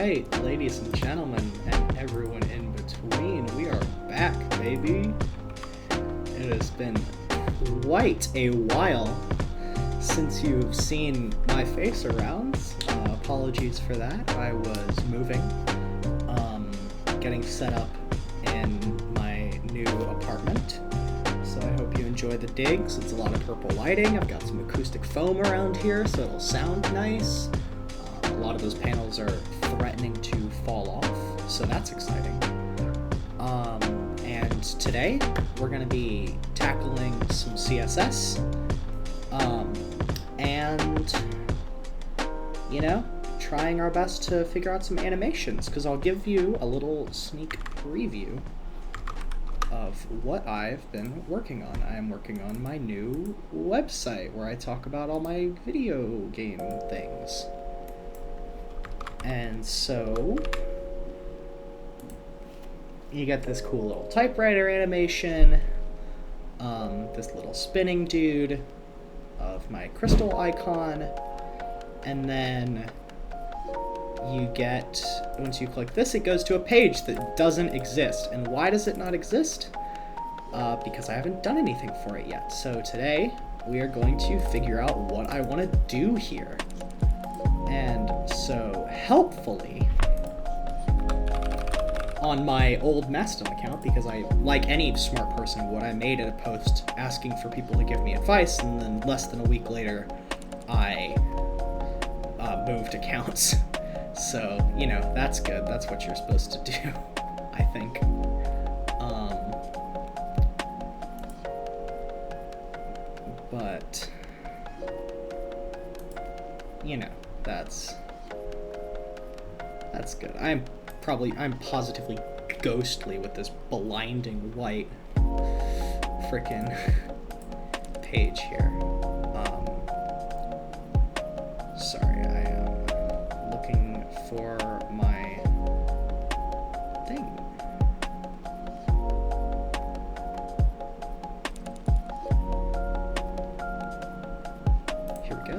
Alright, ladies and gentlemen, and everyone in between, we are back, baby. It has been quite a while since you've seen my face around. Apologies for that. I was moving, getting set up in my new apartment. So I hope you enjoy the digs. It's a lot of purple lighting. I've got some acoustic foam around here, so it'll sound nice. A lot of those panels are threatening to fall off, so that's exciting. And today we're going to be tackling some CSS, and, you know, trying our best to figure out some animations, because I'll give you a little sneak preview of what I've been working on. I am working on my new website where I talk about all my video game things. And so you get this cool little typewriter animation, this little spinning dude of my crystal icon, and then you get, once you click this, it goes to a page that doesn't exist. And why does it not exist? Because I haven't done anything for it yet. So today we are going to figure out what I want to do here. And so helpfully, on my old Mastodon account, because I, like any smart person would, I made a post asking for people to give me advice, and then less than a week later I moved accounts. So, you know, that's good. That's what you're supposed to do, I think. But, you know, that's good. I'm positively ghostly with this blinding white frickin' page here. Sorry, I am looking for my thing. Here we go.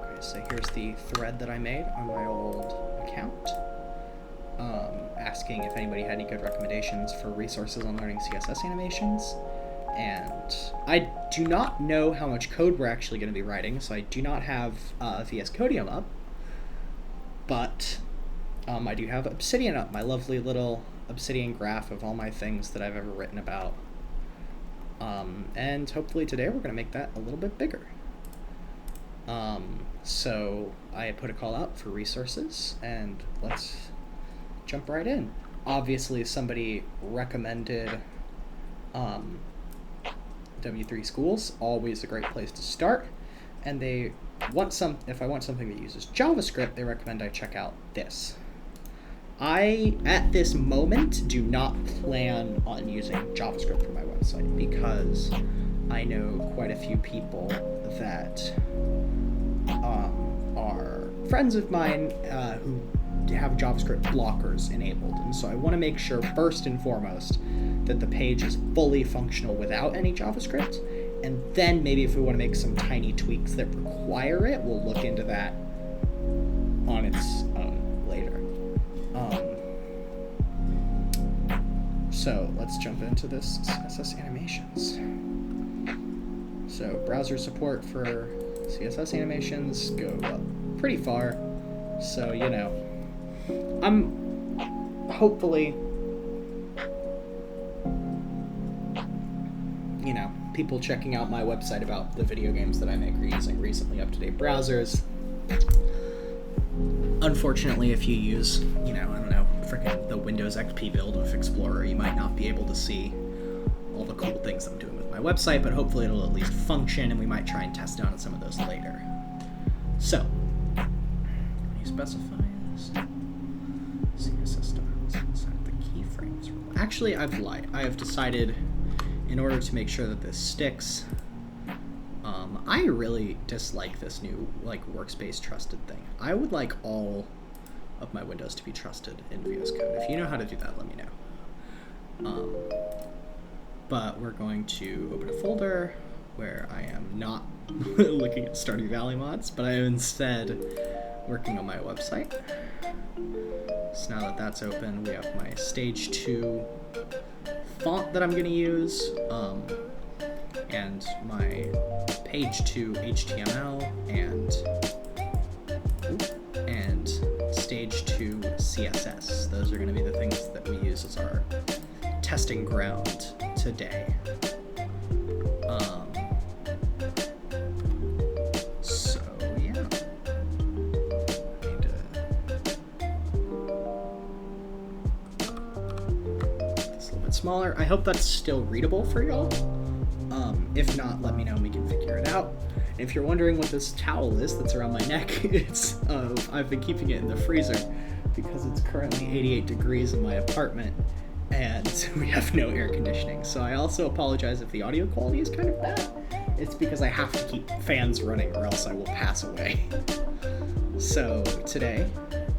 Okay, so here's the thread that I made on my old account. Asking if anybody had any good recommendations for resources on learning CSS animations. And I do not know how much code we're actually going to be writing, so I do not have VS Codium up, but I do have Obsidian up, my lovely little Obsidian graph of all my things that I've ever written about. And hopefully today we're going to make that a little bit bigger. So I put a call out for resources, and let's jump right in. Obviously, somebody recommended W3 Schools, always a great place to start. And they want if I want something that uses JavaScript, they recommend I check out this. I, at this moment, do not plan on using JavaScript for my website because I know quite a few people that are friends of mine who have JavaScript blockers enabled, and so I want to make sure first and foremost that the page is fully functional without any JavaScript, and then maybe if we want to make some tiny tweaks that require it, we'll look into that on its own later. So let's jump into this CSS Animations. So browser support for CSS Animations go up pretty far, so you know, I'm hopefully, you know, people checking out my website about the video games that I make are using recently up-to-date browsers. Unfortunately, if you use, you know, I don't know, frickin' the Windows XP build of Explorer, you might not be able to see all the cool things I'm doing with my website, but hopefully it'll at least function, and we might try and test out some of those later. So, you specify this CSS styles inside the keyframes rule. Actually, I've lied. I have decided, in order to make sure that this sticks, I really dislike this new workspace trusted thing. I would like all of my windows to be trusted in VS Code. If you know how to do that, let me know. But we're going to open a folder, where I am not looking at Stardew Valley mods, but I am instead working on my website. So now that that's open, we have my stage 2 font that I'm going to use, and my page 2 HTML and stage 2 CSS. Those are going to be the things that we use as our testing ground today. So yeah, I need to this a little bit smaller. I hope that's still readable for y'all. If not, let me know and we can figure it out. And if you're wondering what this towel is that's around my neck, it's I've been keeping it in the freezer because it's currently 88 degrees in my apartment and we have no air conditioning. So I also apologize if the audio quality is kind of bad. It's because I have to keep fans running or else I will pass away. So today,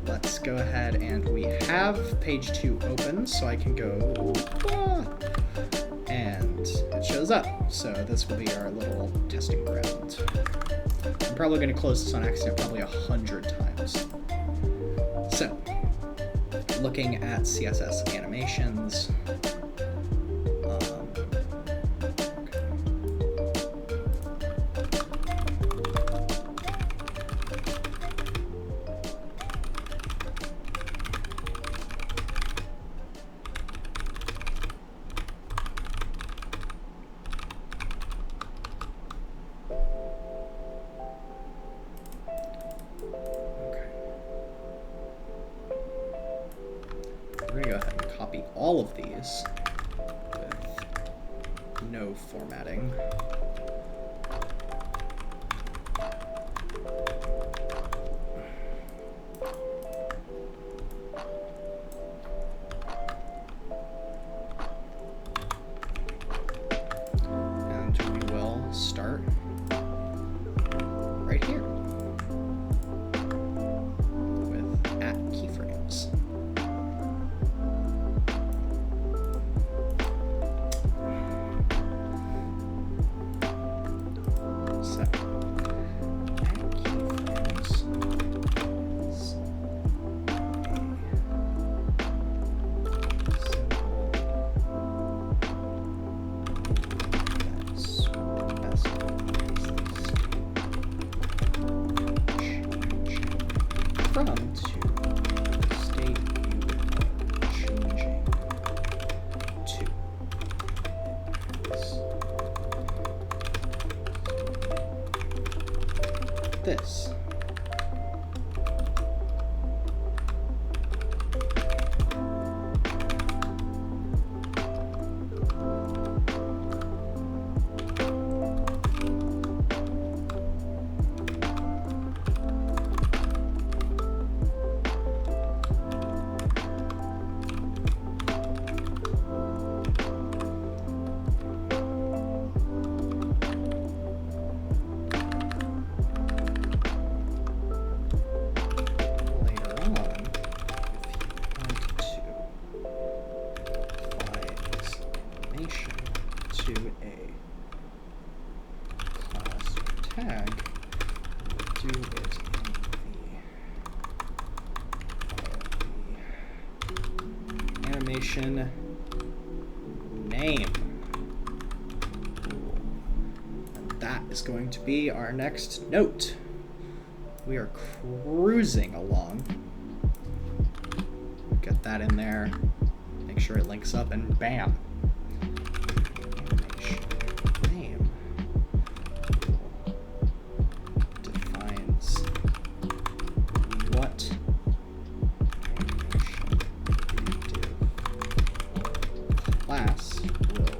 let's go ahead and we have page 2 open, so I can go, and it shows up. So this will be our little testing ground. I'm probably going to close this on accident probably 100 times. So, looking at CSS Animations, we're going to go ahead and copy all of these with no formatting. And we will start right here with @keyframes. This. To a class tag, do it in the animation name. And that is going to be our next note. We are cruising along. Get that in there, make sure it links up, and bam. Class will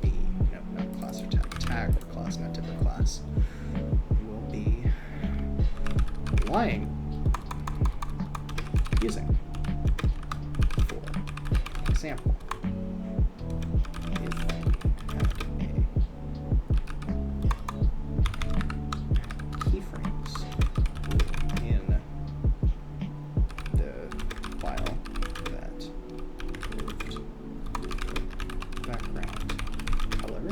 be, no, not class or tag or class, not type of class, will be relying using, for example, if I had a keyframes in the file that background color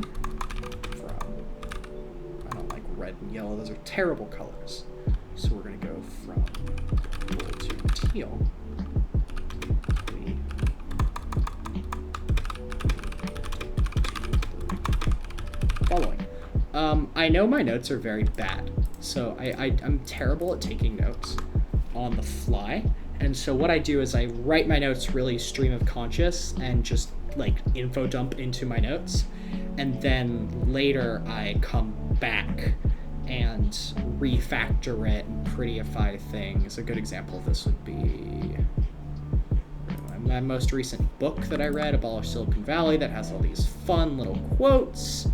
terrible colors. So we're going to go from blue to teal. Following. I know my notes are very bad, so I'm terrible at taking notes on the fly. And so what I do is I write my notes really stream of conscious and just like info dump into my notes. And then later I come back and refactor it and prettyify things. A good example of this would be my most recent book that I read, Abolish Silicon Valley, that has all these fun little quotes.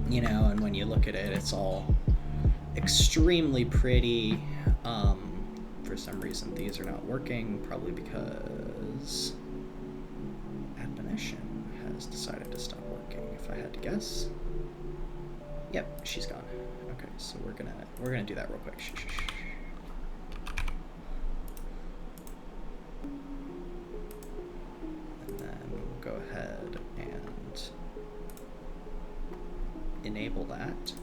You know, and when you look at it, it's all extremely pretty. For some reason, these are not working, probably because Admonition has decided to stop working, if I had to guess. Yep, she's gone. Okay, so we're gonna do that real quick. Shh, shh, shh. And then we'll go ahead and enable that.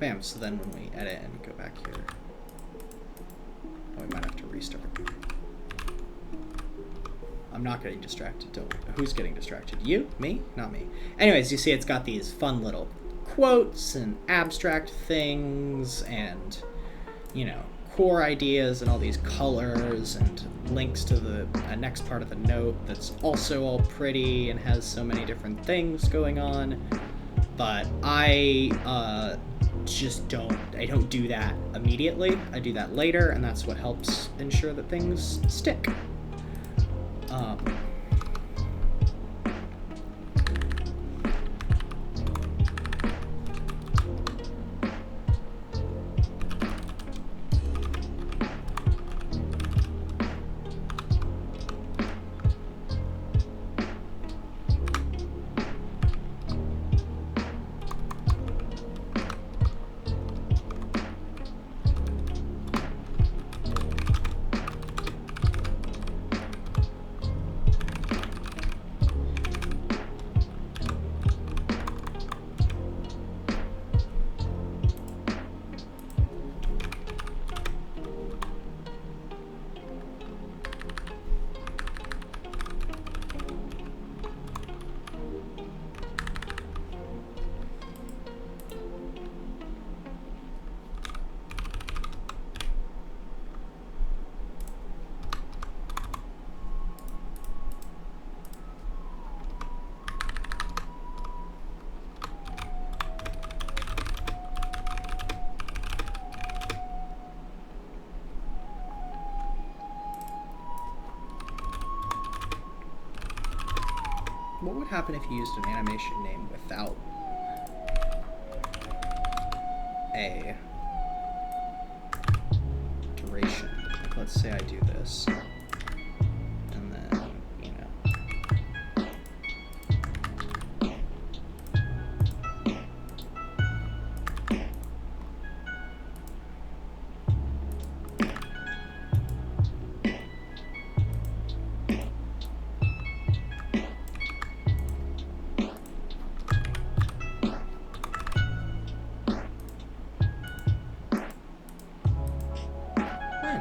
Bam, so then when we edit and go back here, oh, we might have to restart. I'm not getting distracted. Who's getting distracted? You? Me? Not me. Anyways, you see it's got these fun little quotes and abstract things and, you know, core ideas and all these colors and links to the next part of the note that's also all pretty and has so many different things going on. But I don't do that immediately. I do that later, and that's what helps ensure that things stick. What would happen if you used an animation name without a duration? Like, let's say I do this, and then, you know.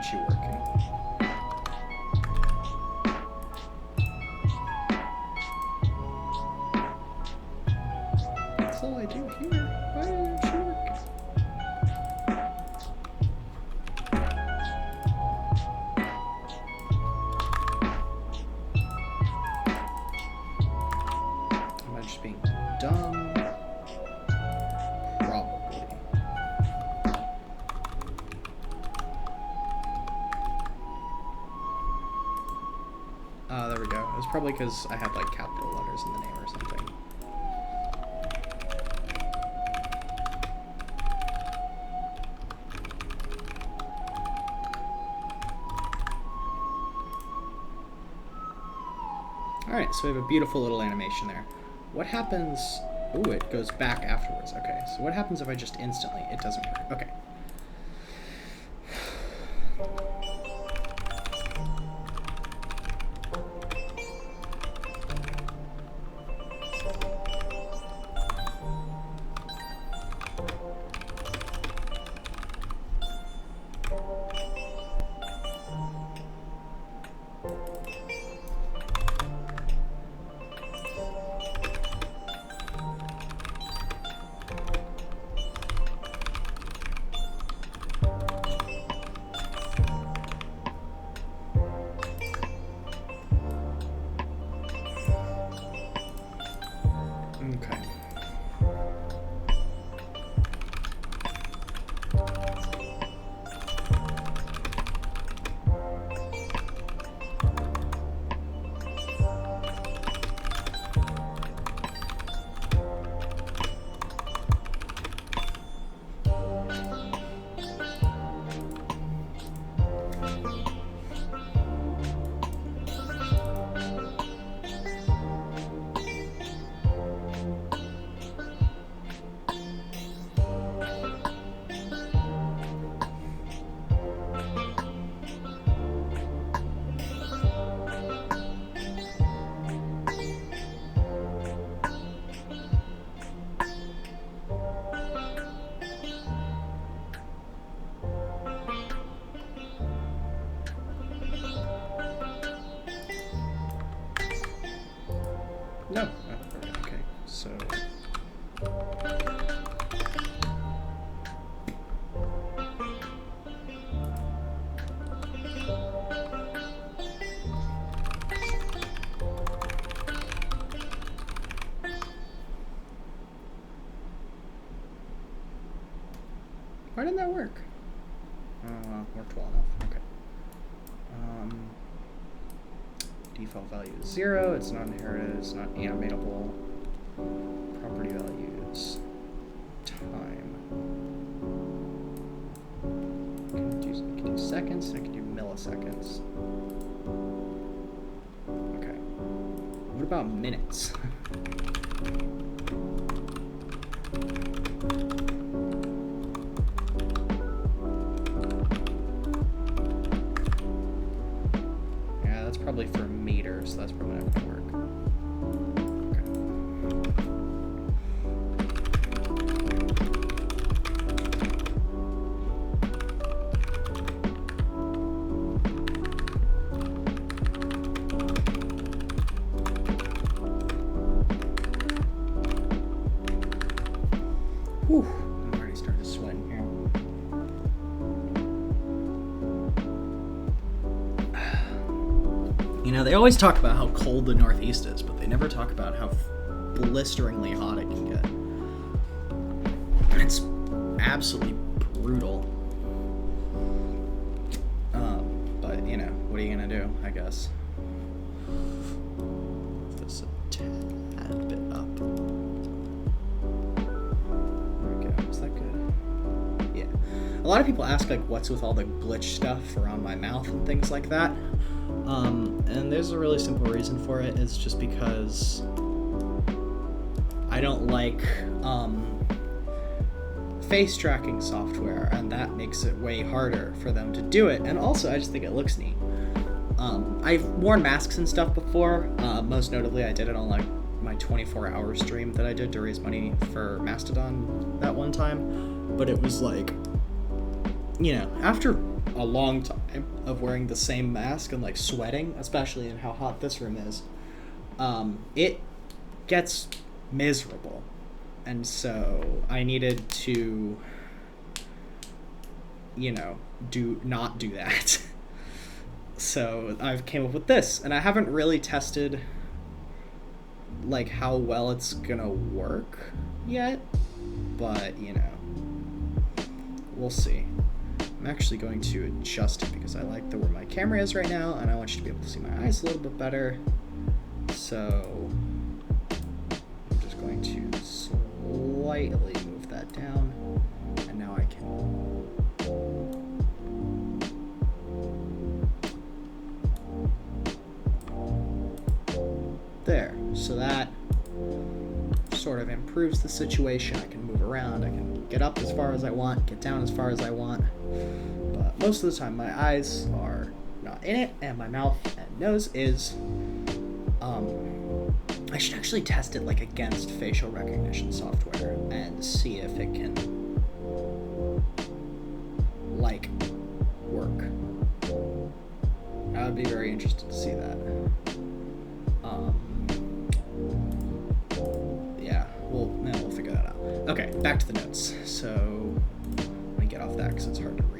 She working? That's all I do here. Why isn't she working? Am I just being dumb? There we go. It was probably because I had like capital letters in the name or something. Alright, so we have a beautiful little animation there. What happens... Ooh, it goes back afterwards. Okay, so what happens if I just instantly... It doesn't work. Okay. Why didn't that work? Worked well enough. Okay. Default value is 0. It's not inherited. It's not animatable. Property values. Time. I can do seconds. I can do milliseconds. Okay. What about minutes? Yeah, that's probably for meters, so that's probably not going to work. Whew, I'm already starting to sweat in here. You know, they always talk about how cold the Northeast is, but they never talk about how blisteringly hot it can get. It's absolutely brutal. But, you know, what are you gonna do, I guess? Move this a tad bit up. A lot of people ask, like, what's with all the glitch stuff around my mouth and things like that. And there's a really simple reason for it. It's just because I don't like face tracking software, and that makes it way harder for them to do it. And also, I just think it looks neat. I've worn masks and stuff before. Most notably, I did it on, like, my 24-hour stream that I did to raise money for Mastodon that one time. But it was like, you know, after a long time of wearing the same mask and, like, sweating, especially in how hot this room is, it gets miserable. And so I needed to, you know, not do that. So I've came up with this, and I haven't really tested, like, how well it's gonna work yet, but, you know, we'll see. I'm actually going to adjust it because I like where my camera is right now, and I want you to be able to see my eyes a little bit better. So I'm just going to slightly move that down, and now I can. There. So that sort of improves the situation. I can move around. I can get up as far as I want, get down as far as I want. But most of the time, my eyes are not in it, and my mouth and nose is. I should actually test it, like, against facial recognition software and see if it can, like, work. I would be very interested to see that. Yeah, we'll figure that out. Okay, back to the notes. So let me get off that because it's hard to read.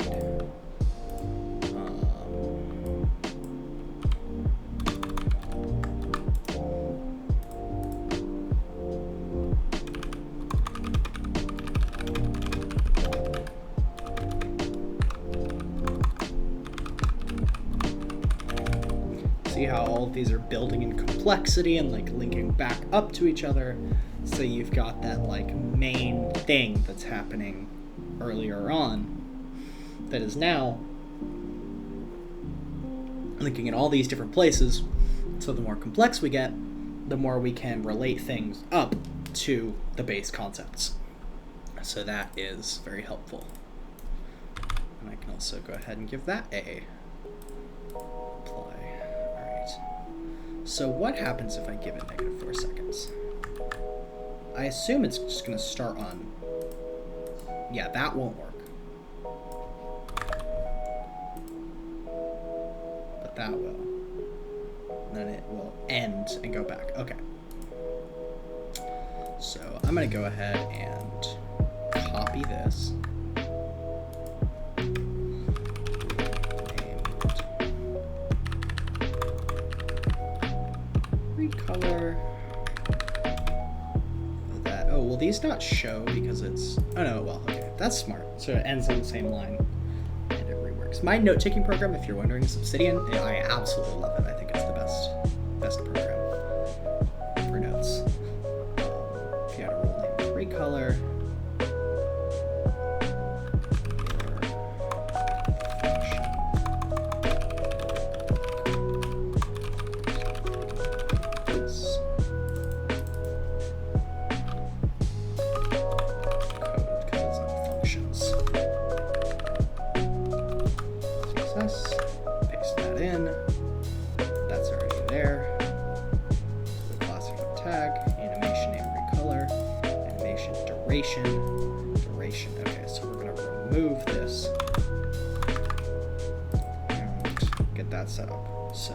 See how all of these are building in complexity and, like, linking back up to each other. So you've got that, like, main thing that's happening earlier on that is now linking in all these different places. So the more complex we get, the more we can relate things up to the base concepts. So that is very helpful. And I can also go ahead and give that a apply. So what happens if I give it -4 seconds? I assume it's just going to start on... Yeah, that won't work. But that will. And then it will end and go back. Okay. So I'm going to go ahead and copy this. Recolor that. Oh, will these not show because it's... Oh no, well, okay. That's smart. So it ends on the same line and it reworks. My note-taking program, if you're wondering, is Obsidian. I absolutely love it. I think it's the best program for notes. If you had a role named recolor, paste that in. That's already there. The classic tag, animation name recolor, animation duration. Okay, so we're going to remove this and get that set up. So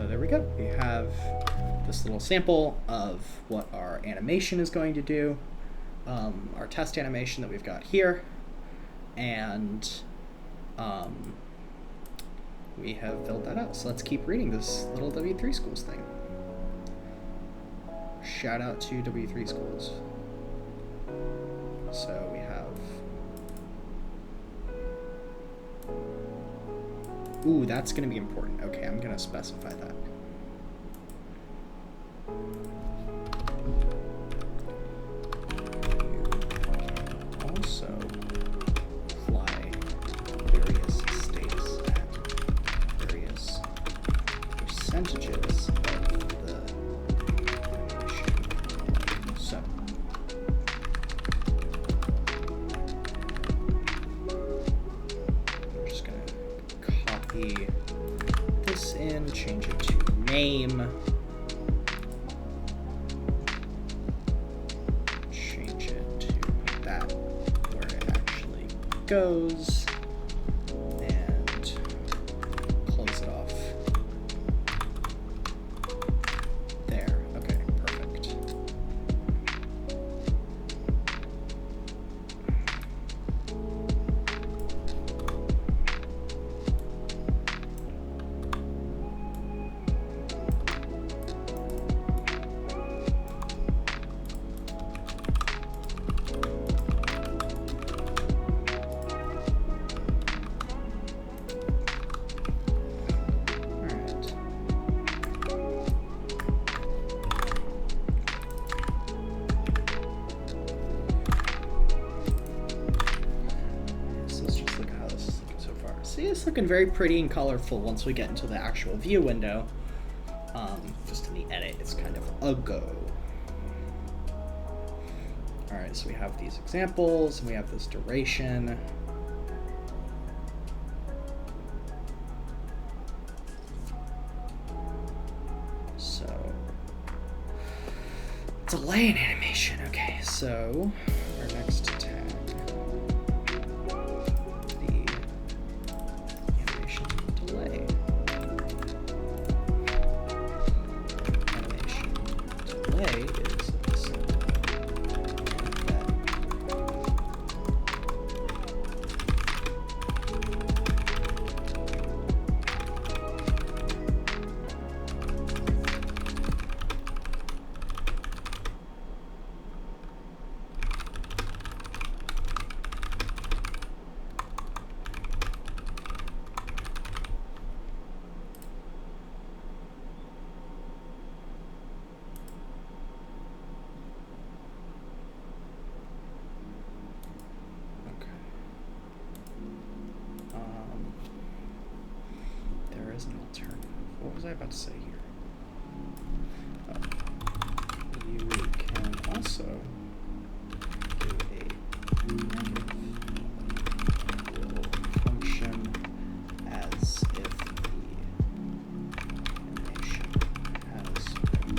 there we go. We have this little sample of what our animation is going to do, our test animation that we've got here, and we have filled that out. So let's keep reading this little W3 Schools thing. Shout out to W3 Schools. So we have, ooh, that's going to be important. Okay, I'm going to specify that. You also apply various states at various percentages of the animation. So I'm just going to copy this in, change it to name, change it to put that where it actually goes, and close it off there. Okay, perfect. It's looking very pretty and colorful once we get into the actual view window. Just in the edit, it's kind of a go. All right, so we have these examples, and we have this duration. So, delay in animation. Okay, so our next tag. What was I about to say here? You can also do a negative will function as if the animation has been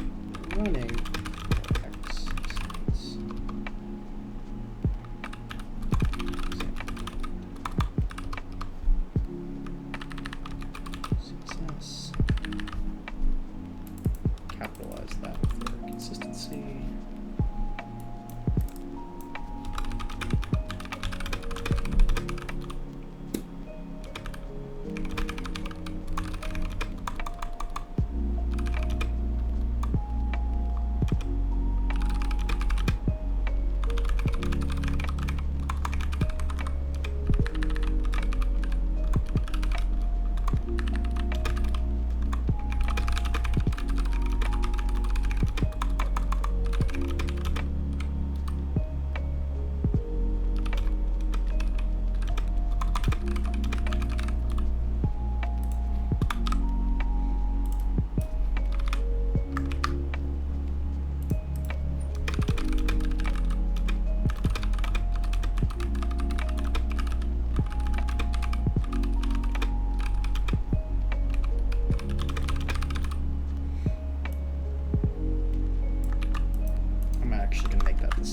running for X seconds. CSS.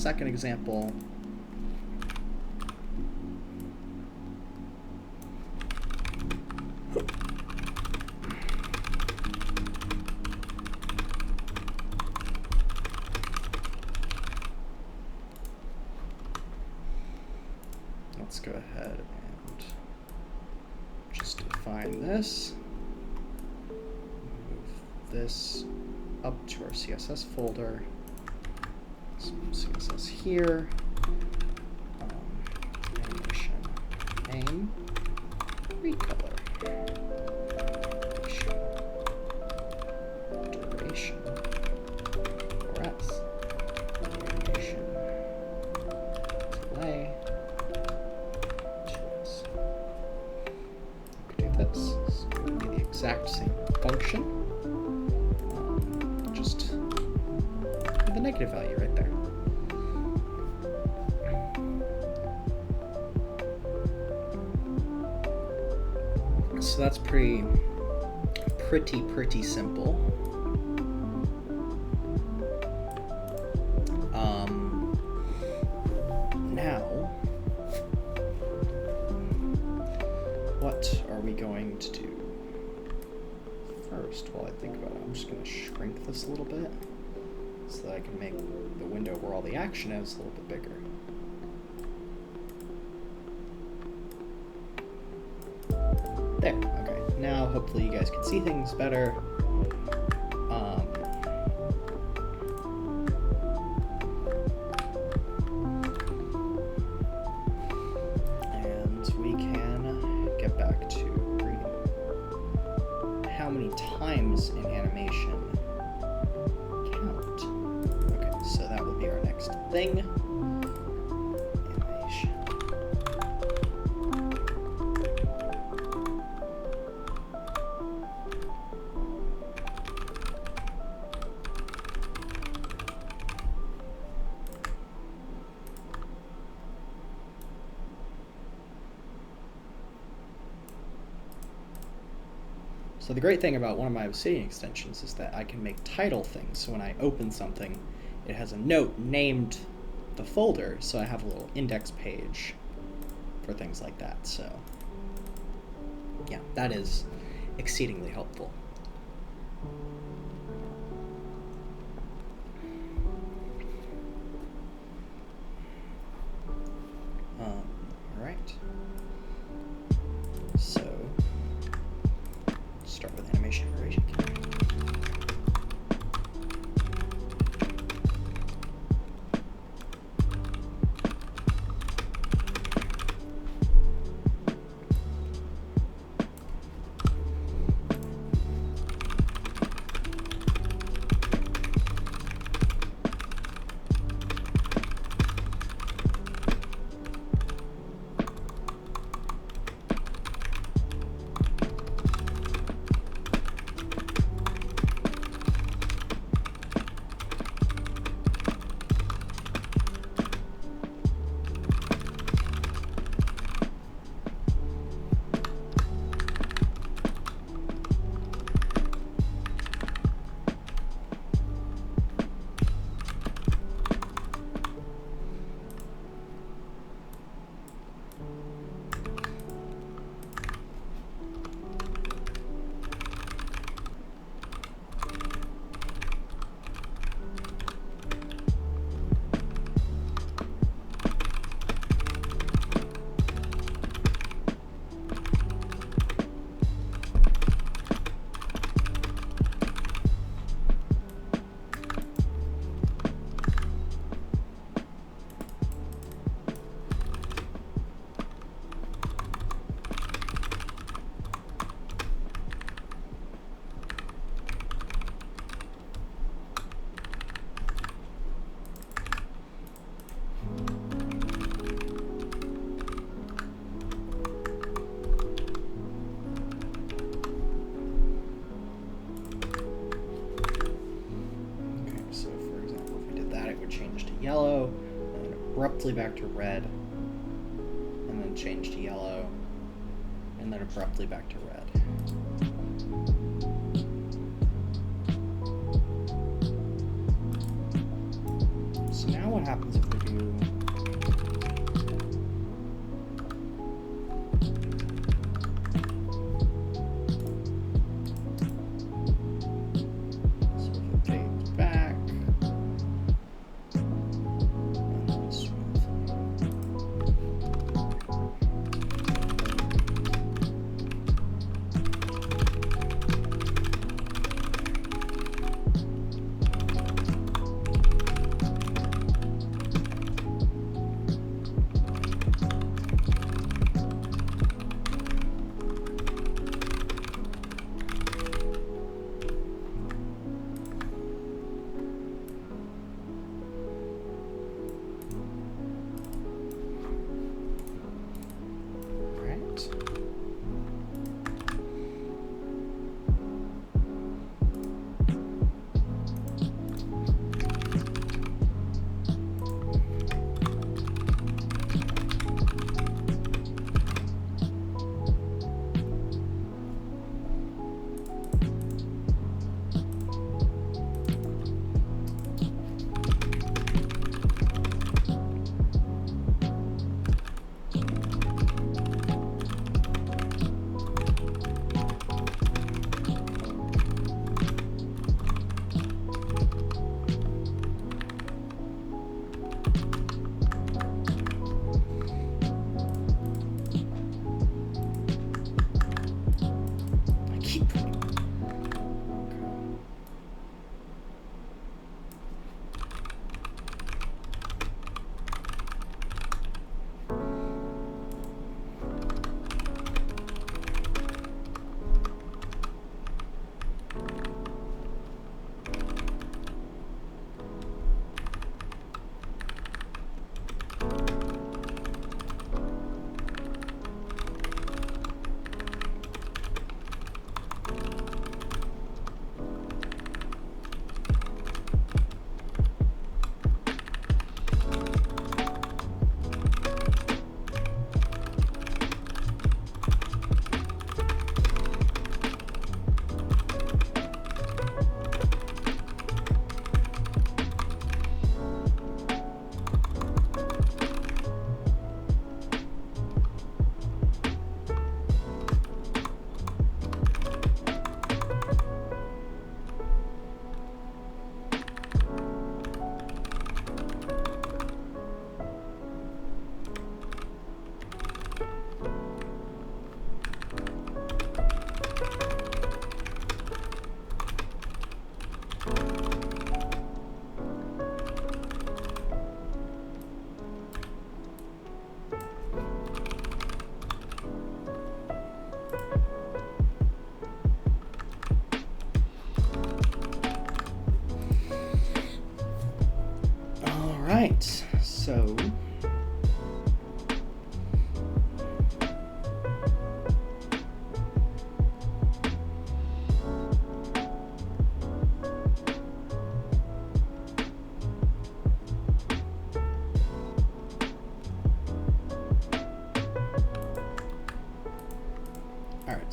second example. Let's go ahead and just define this. Move this up to our CSS folder. Some CSS here. Animation name. Recolor. Duration. Or S. Animation. Delay. This would be the exact same function, just with the negative value right there. So that's pretty simple. Now, what are we going to do first? While I think about it, I'm just going to shrink this a little bit so that I can make the window where all the action is a little bit bigger. There, okay. Now hopefully you guys can see things better. And we can get back to reading how many times in animation count. Okay, so that will be our next thing. So the great thing about one of my Obsidian extensions is that I can make title things. So when I open something, it has a note named the folder, so I have a little index page for things like that. So yeah, that is exceedingly helpful. All right. So start with animation erasure. Yellow, and then abruptly back to red, and then change to yellow, and then abruptly back to red. So now what happens if we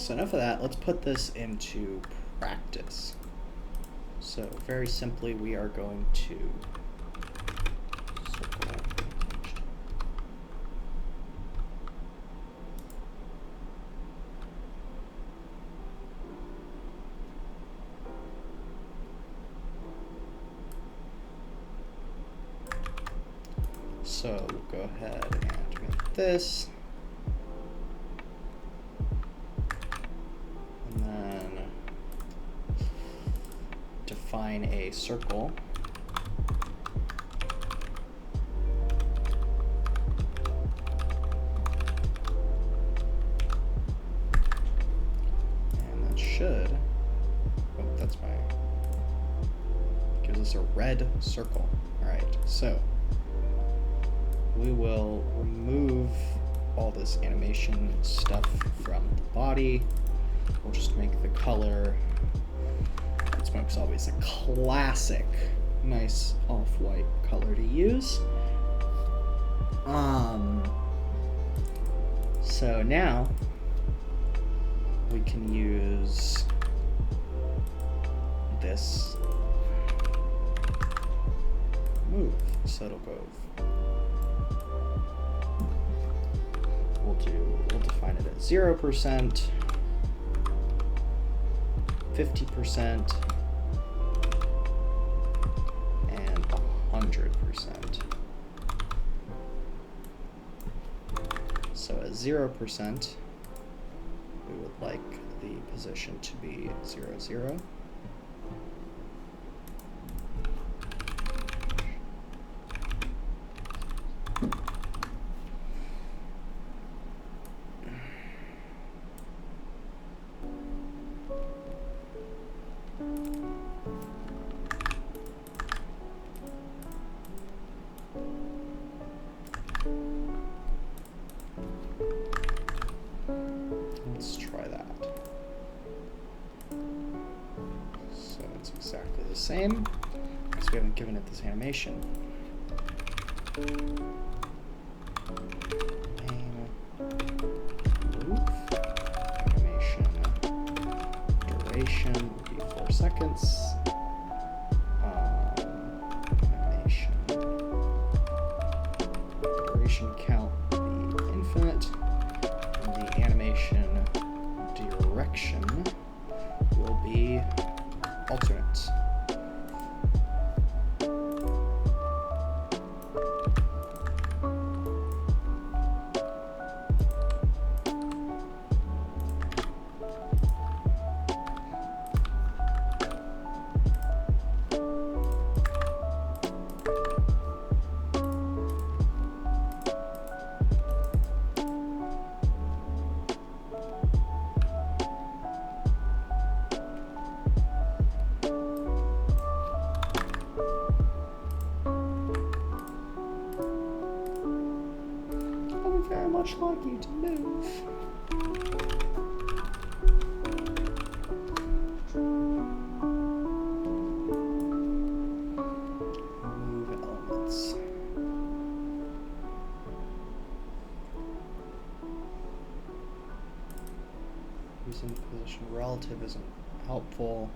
So enough of that. Let's put this into practice. So very simply, we are going to circle. So we'll go ahead and make this. And then define a circle. And that should, oh, that's gives us a red circle. All right, so we will remove all this animation stuff from the body. We'll just make the color, smoke's always a classic, nice off-white color to use. So now we can use this move. So it'll go, we'll define it at 0%, 50%, and 100%. So at 0%, we would like the position to be 0, 0. Let's try that. So it's exactly the same, because we haven't given it this animation. Move. Animation duration would be 4 seconds. Animation duration count would be infinite. And the animation direction will be alternate. Very much like you to move. Move elements. Using position relative isn't helpful.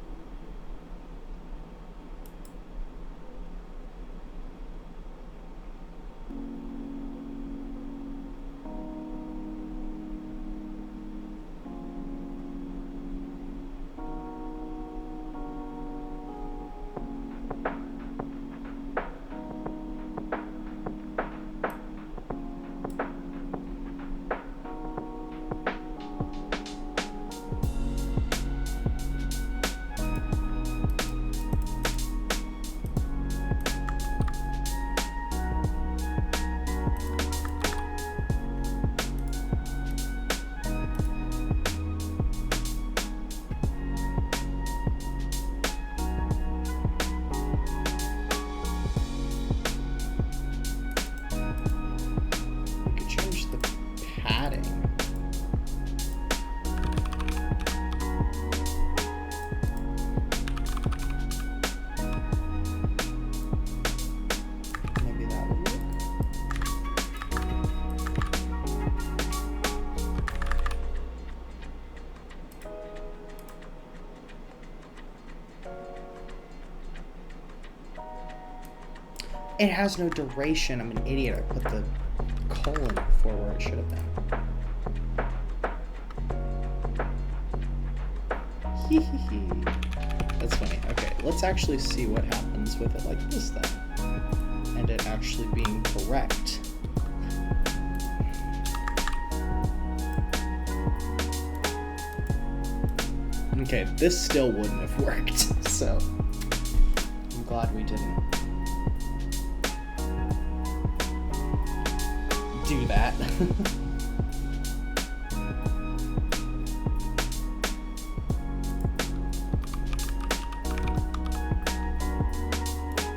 It has no duration. I'm an idiot. I put the colon before where it should have been. That's funny. Okay, let's actually see what happens with it like this then. And it actually being correct. Okay, this still wouldn't have worked, so I'm glad we didn't do that.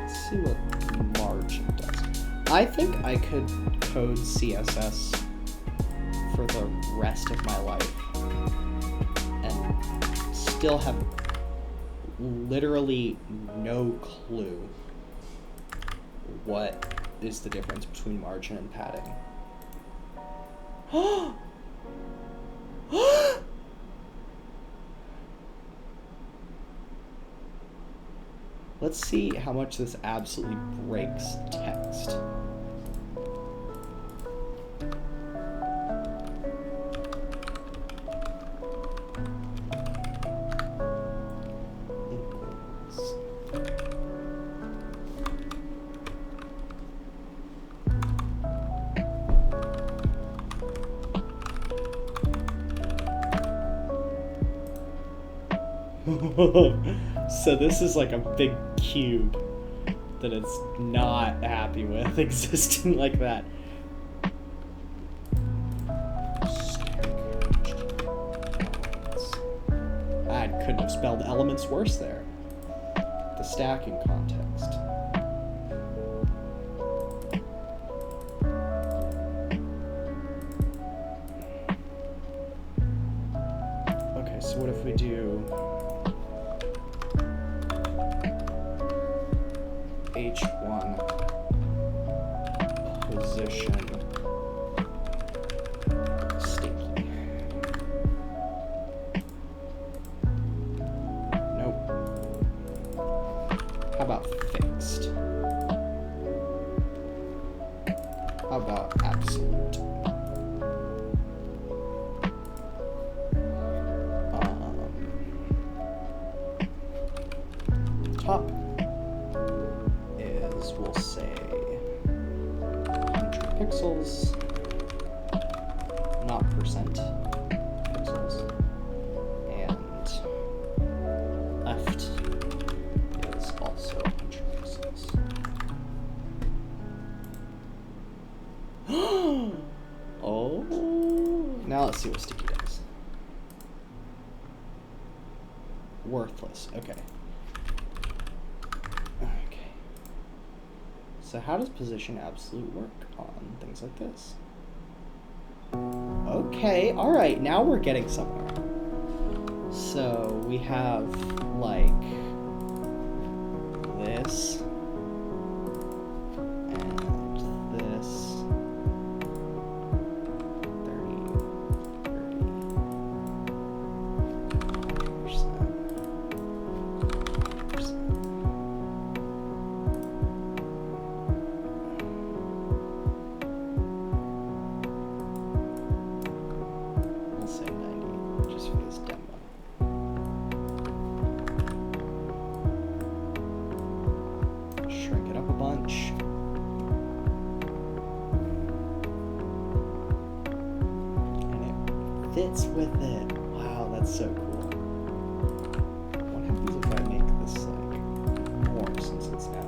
Let's see what margin does. I think I could code CSS for the rest of my life and still have literally no clue what is the difference between margin and padding. Let's see how much this absolutely breaks text. So this is like a big cube that it's not happy with existing like that. I couldn't have spelled elements worse there. The stacking context. Okay, so what if we do H1 position sticky. Nope. How about fixed? How about absolute? Top. We'll say 100 pixels, not percent pixels, and left is also 100 pixels. Oh, now let's see what sticky does. Worthless, okay. So how does position absolute work on things like this? Okay, all right, now we're getting somewhere. So we have like this and this 30%. Fits with it. Wow, that's so cool. What happens if I make this like more since it's now?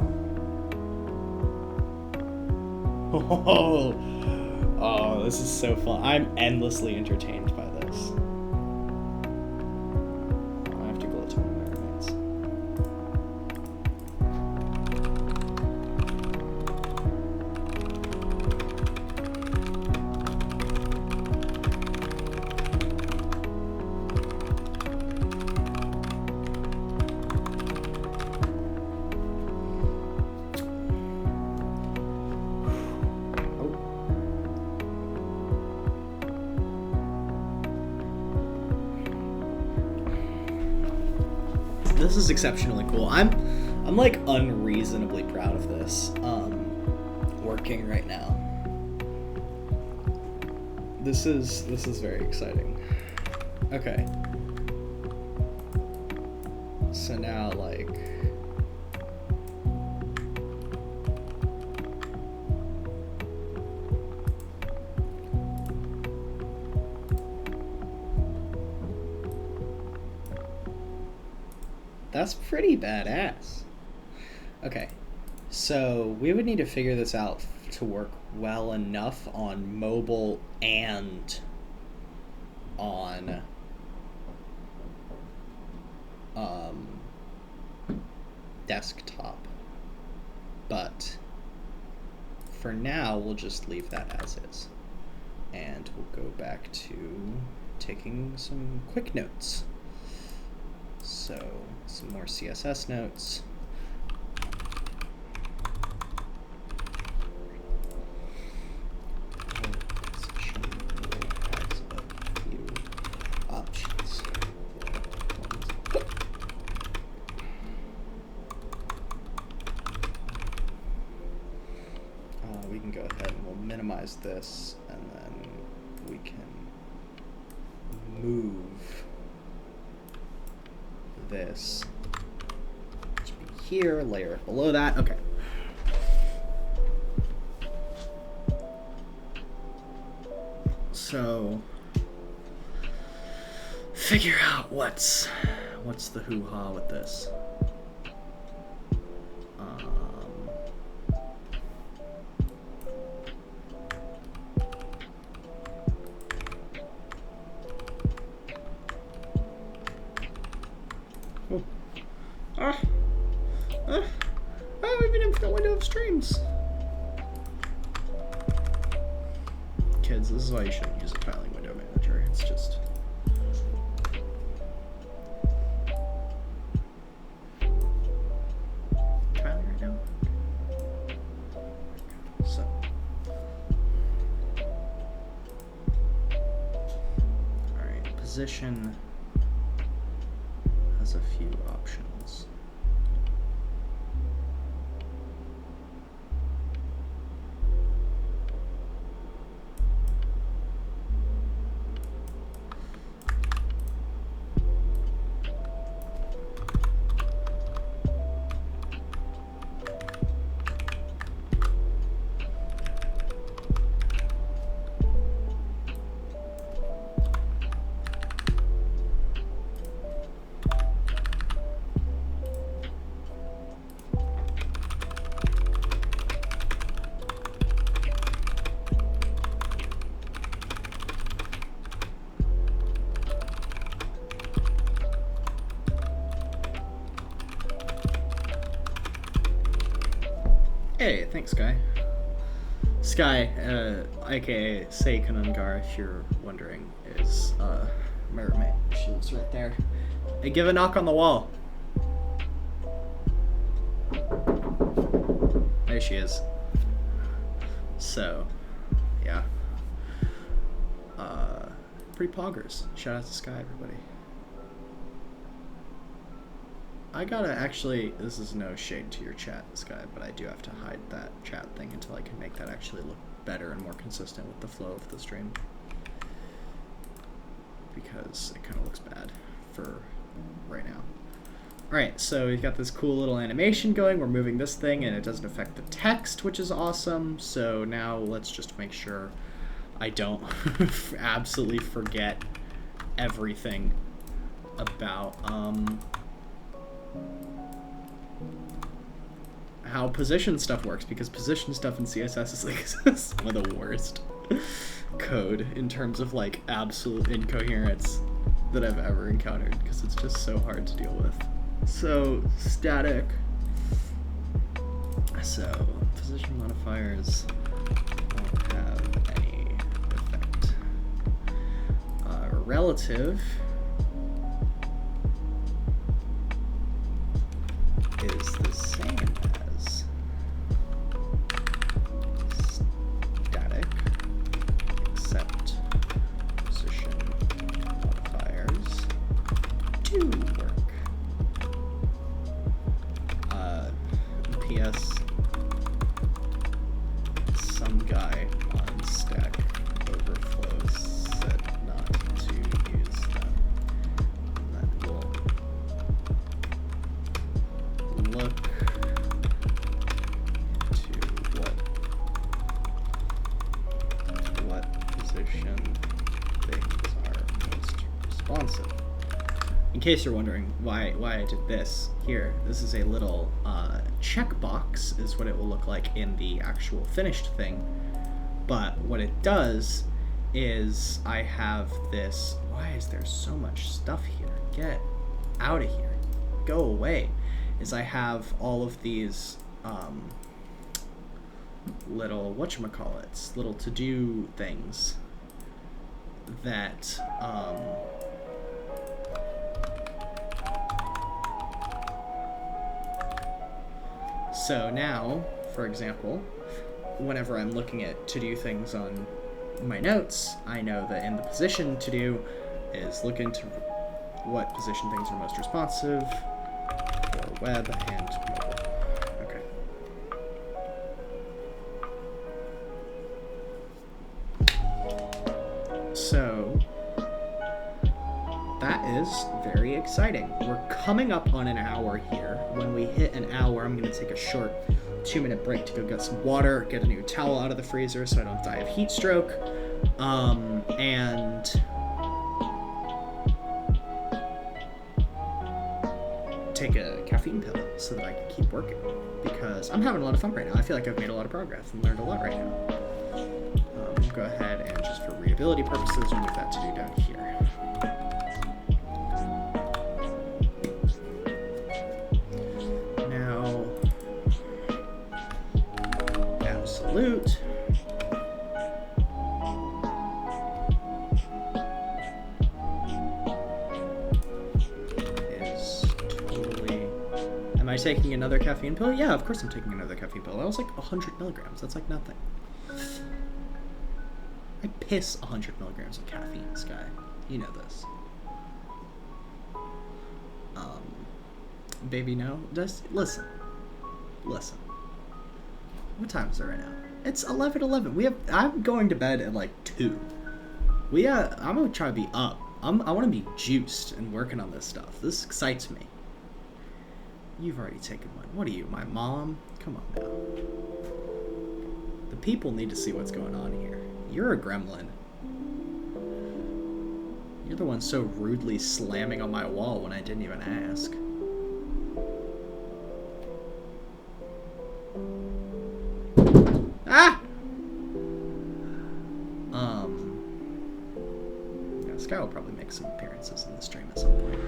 Oh, this is so fun. I'm endlessly entertained by this. I have to go to one of my roommates. This is exceptionally cool. I'm like unreasonably proud of this. working right now. This is very exciting. Okay. So now, like, that's pretty badass. Okay, so we would need to figure this out to work well enough on mobile and on desktop, but for now we'll just leave that as is, and we'll go back to taking some quick notes. So some more CSS notes. We can go ahead and we'll minimize this, and then we can move this to be here, layer it below that. Okay. So figure out what's the hoo-ha with this. We've been in the window of streams. Kids, this is why you shouldn't use a tiling window manager. It's just... tiling right now? So... alright, position has a few options. Hey, thanks, Sky. Sky, aka Sei Kanangar, if you're wondering, is my roommate. She lives right there. Hey, give a knock on the wall. There she is. So, yeah. Pretty poggers. Shout out to Sky, everybody. I gotta actually, this is no shade to your chat, Sky, but I do have to hide that chat thing until I can make that actually look better and more consistent with the flow of the stream. Because it kind of looks bad for right now. Alright, so we've got this cool little animation going. We're moving this thing and it doesn't affect the text, which is awesome. So now let's just make sure I don't absolutely forget everything about how position stuff works, because position stuff in CSS is like some of the worst code in terms of like absolute incoherence that I've ever encountered, because it's just so hard to deal with. So static, so position modifiers won't have any effect. Relative is the same as static, except position modifiers do work. PS position things are most responsive. In case you're wondering why I did this, here, this is a little checkbox, is what it will look like in the actual finished thing. But what it does is I have this, why is there so much stuff here? Get out of here. Go away. Is I have all of these little, whatchamacallits, little to-do things that so now, for example, whenever I'm looking at to-do things on my notes, I know that in the position to-do is look into what position things are most responsive for web and mobile. Okay. So that is very exciting. We're coming up on an hour here. When we hit an hour, I'm going to take a short 2-minute break to go get some water, get a new towel out of the freezer so I don't die of heat stroke, and take a caffeine pill so that I can keep working, because I'm having a lot of fun right now. I feel like I've made a lot of progress and learned a lot right now. Go ahead and just for readability purposes, remove that to do down here. Now, absolute. Is totally. Am I taking another caffeine pill? Yeah, of course I'm taking another caffeine pill. That was like 100 milligrams. That's like nothing. I piss 100 milligrams of caffeine, Sky. You know this. Baby, no. Just listen. Listen. What time is it right now? It's 11:11. I'm going to bed at like 2. I'm gonna try to be up. I want to be juiced and working on this stuff. This excites me. You've already taken one. What are you, my mom? Come on now. The people need to see what's going on here. You're a gremlin. You're the one so rudely slamming on my wall when I didn't even ask. Ah! Yeah, Sky will probably make some appearances in the stream at some point.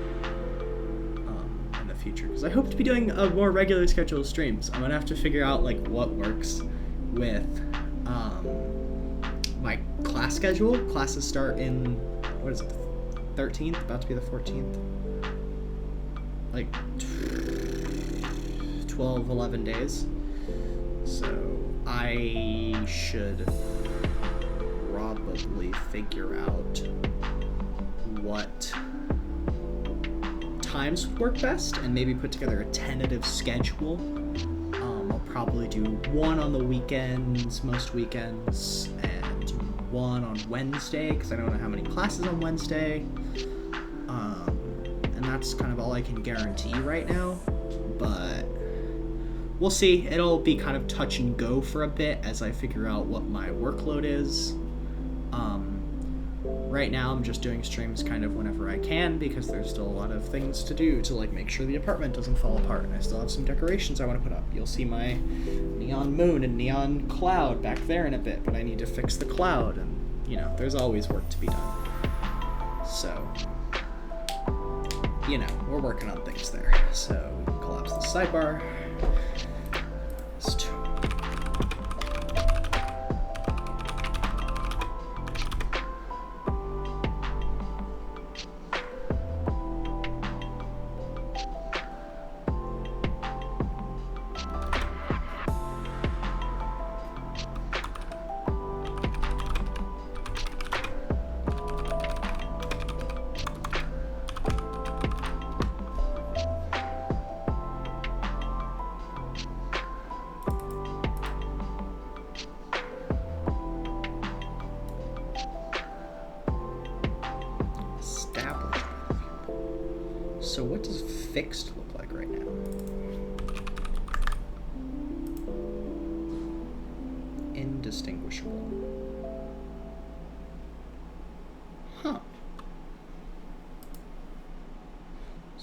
In the future, because I hope to be doing a more regular schedule of streams. I'm gonna have to figure out like what works with my class schedule. Classes start in, what is it, the 13th, about to be the 14th. Like 12, 11 days. So I should probably figure out what times work best and maybe put together a tentative schedule. I'll probably do one on the weekends, most weekends, and one on Wednesday, because I don't know how many classes on Wednesday. And that's kind of all I can guarantee right now, but we'll see. It'll be kind of touch and go for a bit as I figure out what my workload is. Right now I'm just doing streams kind of whenever I can, because there's still a lot of things to do to like make sure the apartment doesn't fall apart, and I still have some decorations I want to put up. You'll see my neon moon and neon cloud back there in a bit, but I need to fix the cloud, and you know, there's always work to be done. So, you know, we're working on things there. So we can collapse the sidebar. So what does fixed look like right now? Indistinguishable.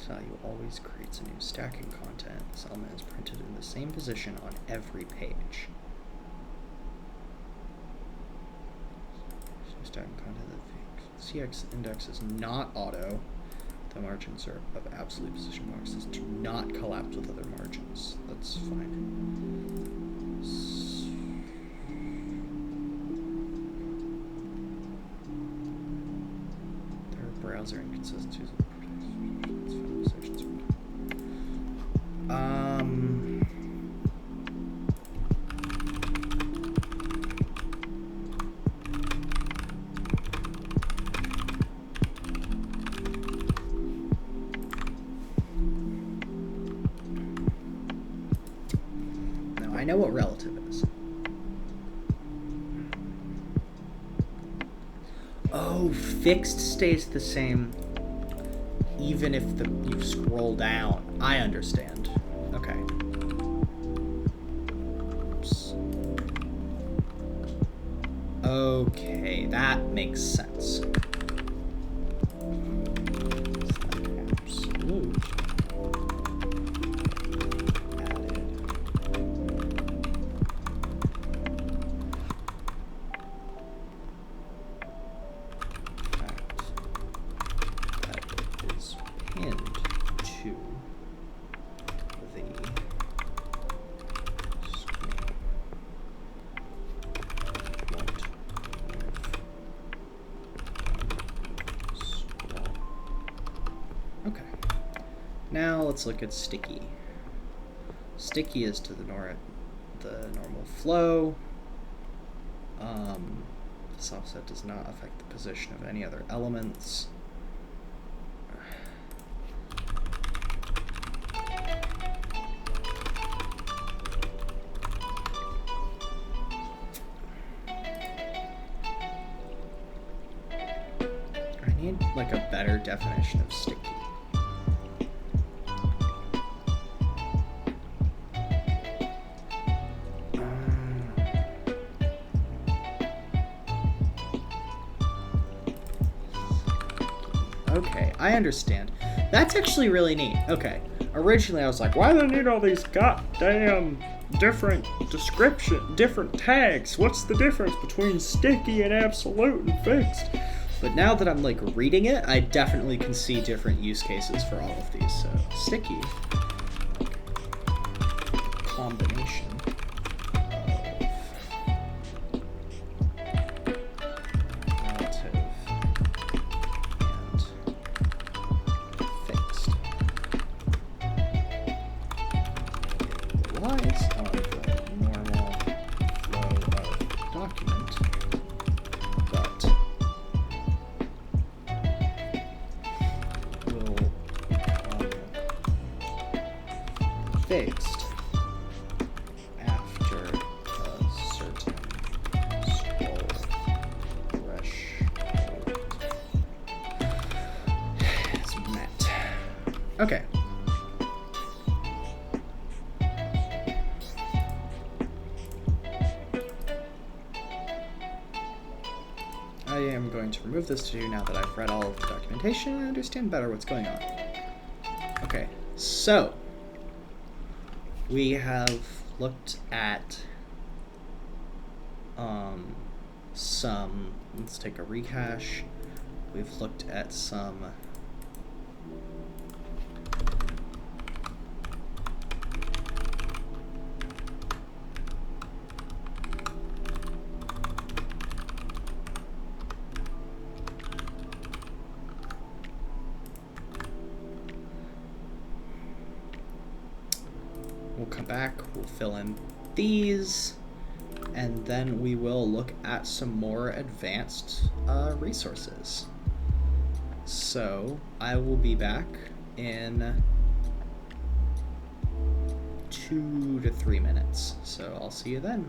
value always creates a new stacking content. This element is printed in the same position on every page. So stacking content that CX index is not auto. The margins are of absolute position boxes. Do not collapse with other margins. That's fine. There are browser inconsistencies. I know what relative is. Oh, fixed stays the same even if you scroll down. I understand. Okay. Oops. Okay, that makes sense. Absolute. Now let's look at sticky. Sticky is to the normal flow. This offset does not affect the position of any other elements. I need like a better definition of sticky. Okay, I understand. That's actually really neat. Okay. Originally I was like, why do they need all these goddamn different different tags? What's the difference between sticky and absolute and fixed? But now that I'm like reading it, I definitely can see different use cases for all of these. So sticky combination fixed after a certain scroll threshold is met. Okay. I am going to remove this to do now that I've read all of the documentation and understand better what's going on. Okay, so we have looked at some, let's take a rehash. We've looked at some we'll come back, we'll fill in these, and then we will look at some more advanced resources. So I will be back in 2 to 3 minutes. So I'll see you then.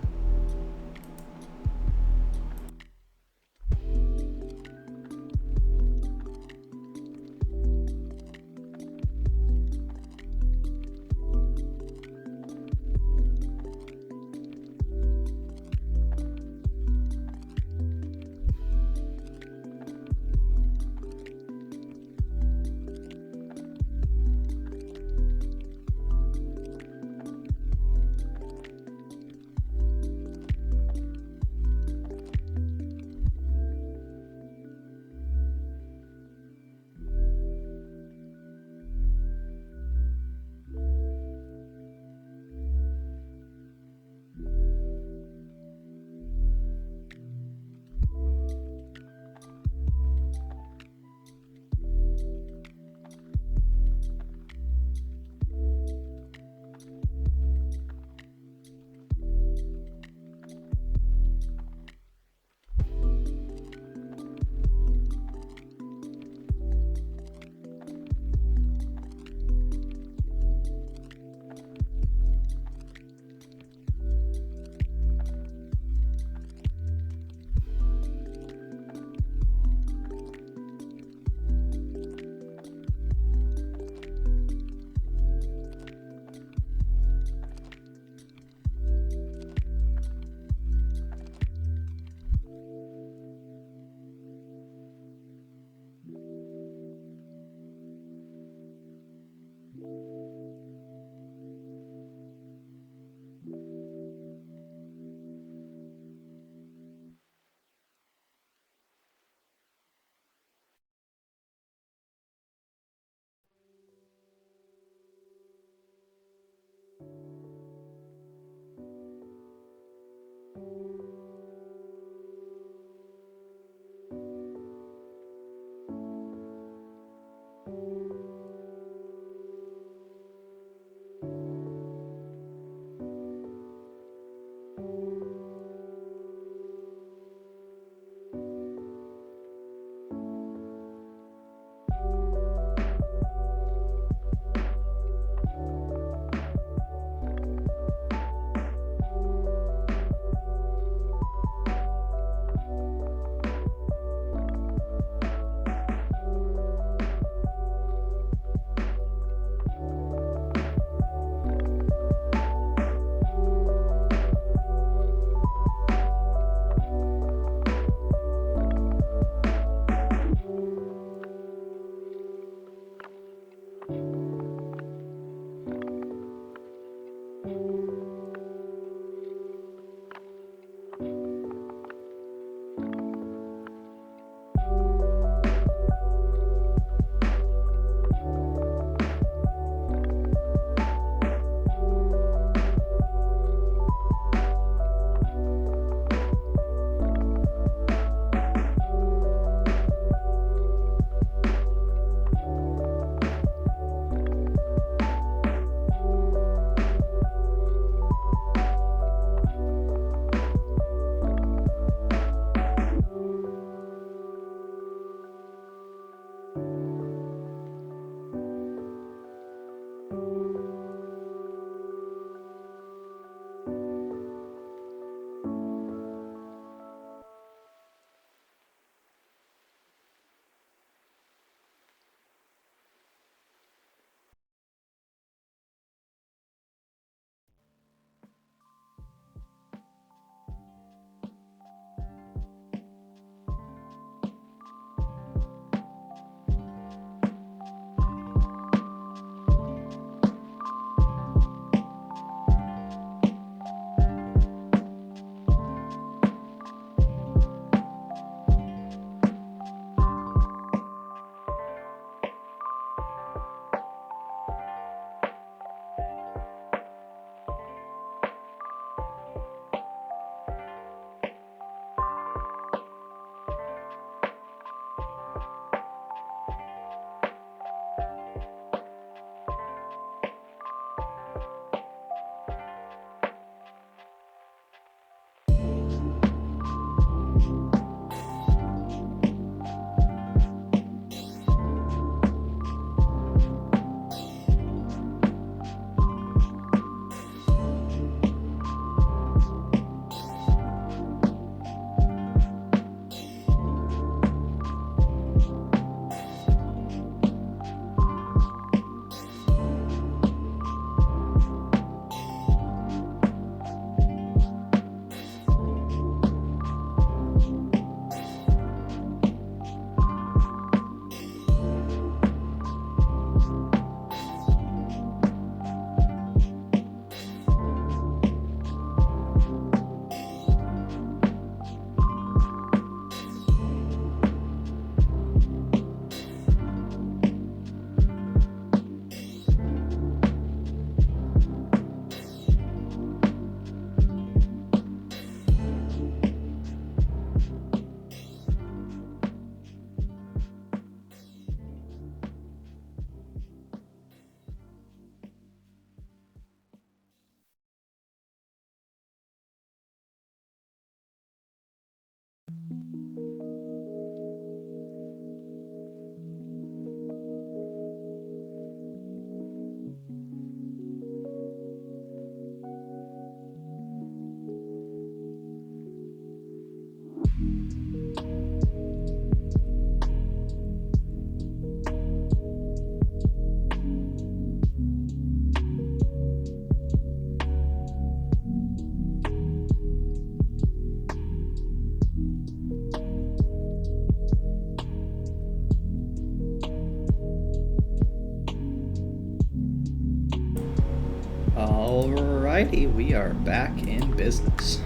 Alrighty, we are back in business.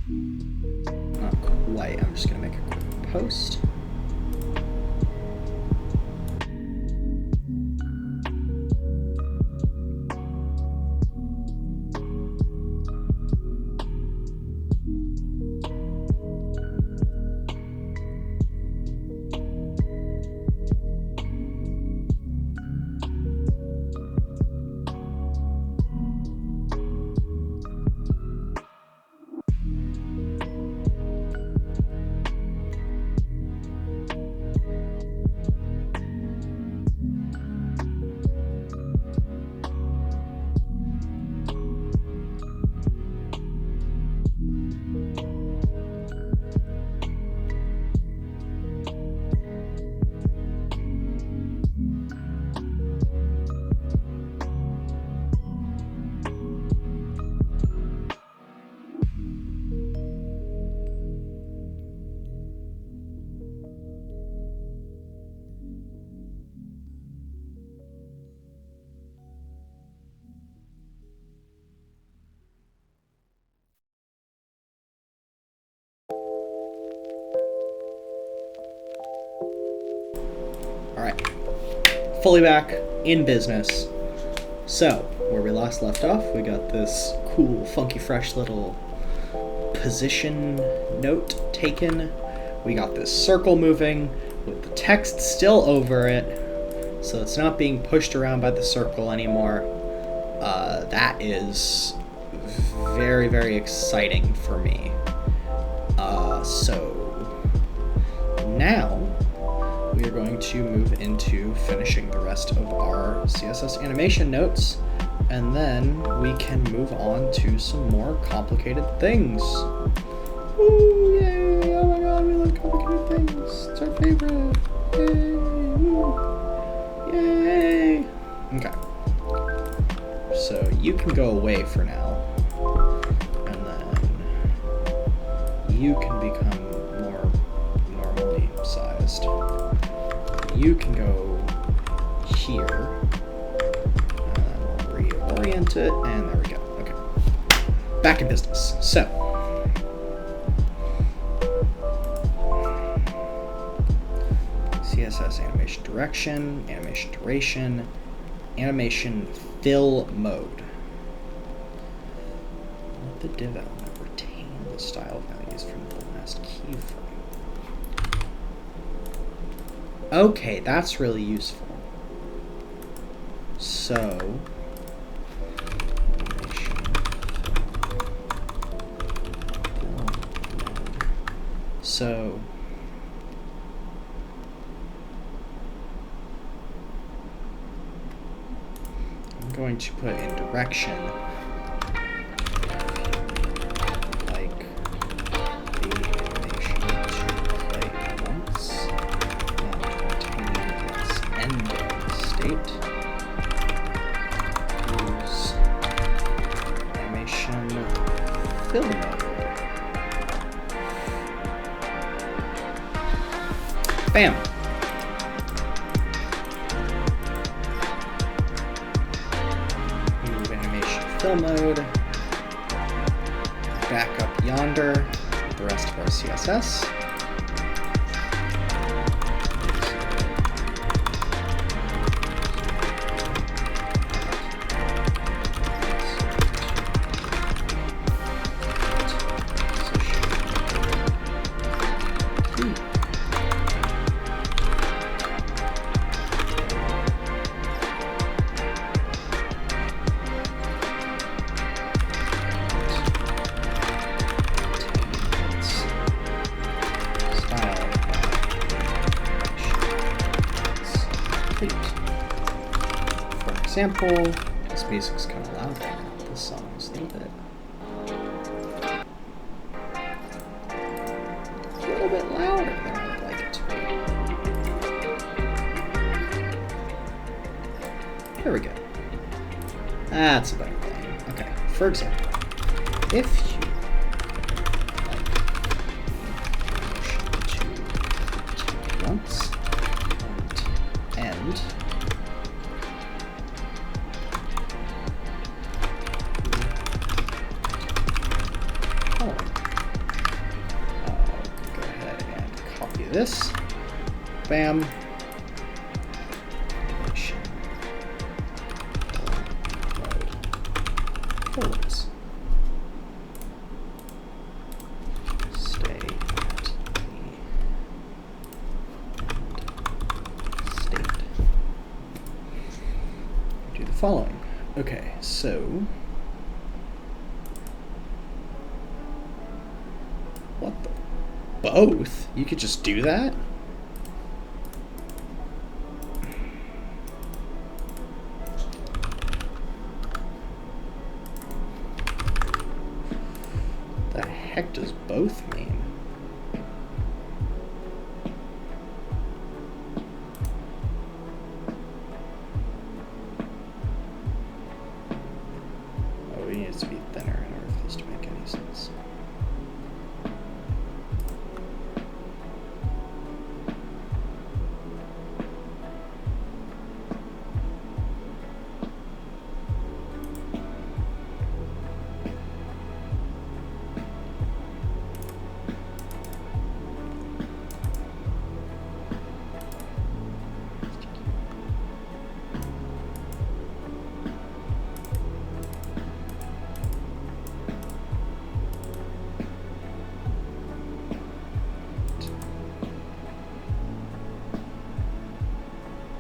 Not quite, I'm just gonna make a quick post. Alright, fully back in business. So, where we last left off, we got this cool, funky, fresh little position note taken. We got this circle moving with the text still over it, so it's not being pushed around by the circle anymore. That is very, very exciting for me. So, now we are going to move into finishing the rest of our CSS Animation Notes, and then we can move on to some more complicated things. Woo, yay! Oh my god, we love complicated things. It's our favorite. Yay! Woo. Yay! Okay. So you can go away for now, and then you can become more normally sized. You can go here, and then we'll reorient it, and there we go. Okay. Back in business. So, CSS animation direction, animation duration, animation fill mode. Let the div element retain the style values from the last keyframe. Okay, that's really useful. So, I'm going to put in direction like the animation to play once and retain its end state. Use animation fill mode. Bam! Move animation fill mode. Back up yonder with the rest of our CSS. Example, this music's kind of loud right now. This song is a little bit louder than I would like it to be. Here we go. That's a better volume. Okay, for example, if you like to once and end, this. Bam. Forwards. Stay at the state. Do the following. Okay, so what the? Both? You could just do that? The heck does both mean? Oh, it needs to be thinner in order for this to make any sense.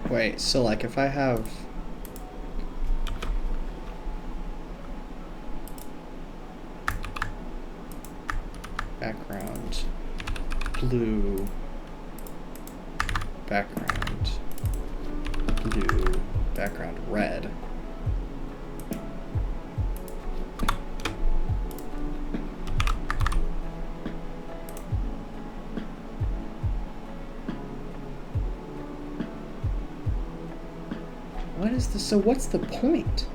Wait, so like if I have background blue, background blue, background red. What is this? So what's the point?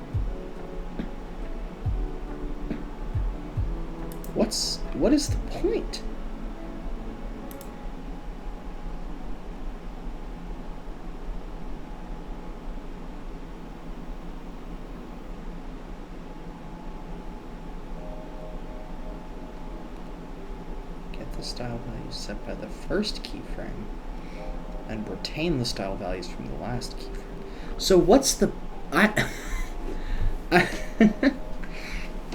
What is the point? Get the style values set by the first keyframe and retain the style values from the last keyframe. So what's the... I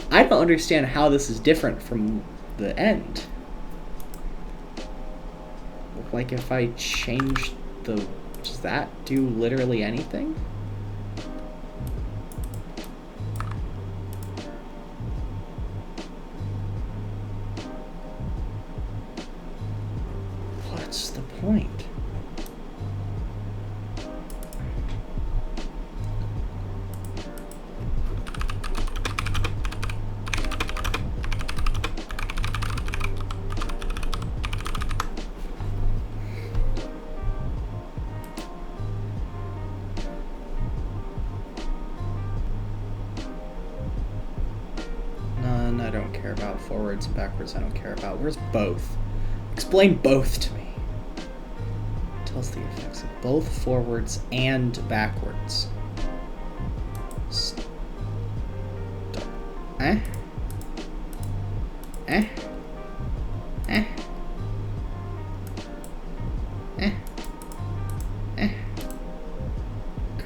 don't understand how this is different from the end. Like if I change the... Does that do literally anything? What's the point? I don't care about forwards and backwards. I don't care about. Where's both? Explain both to me. Tells the effects of both forwards and backwards. Eh? Eh? Eh? Eh? Eh? Okay.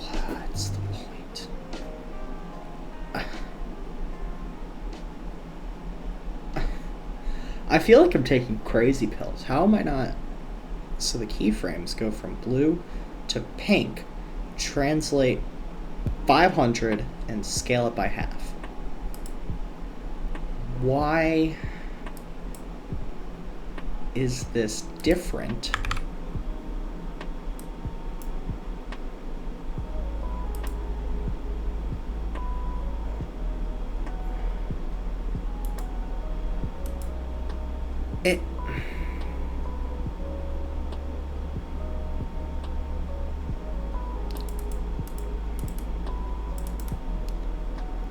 What's the point? I feel like I'm taking crazy pills. How am I not? So the keyframes go from blue to pink, translate 500, and scale it by half. Why is this different?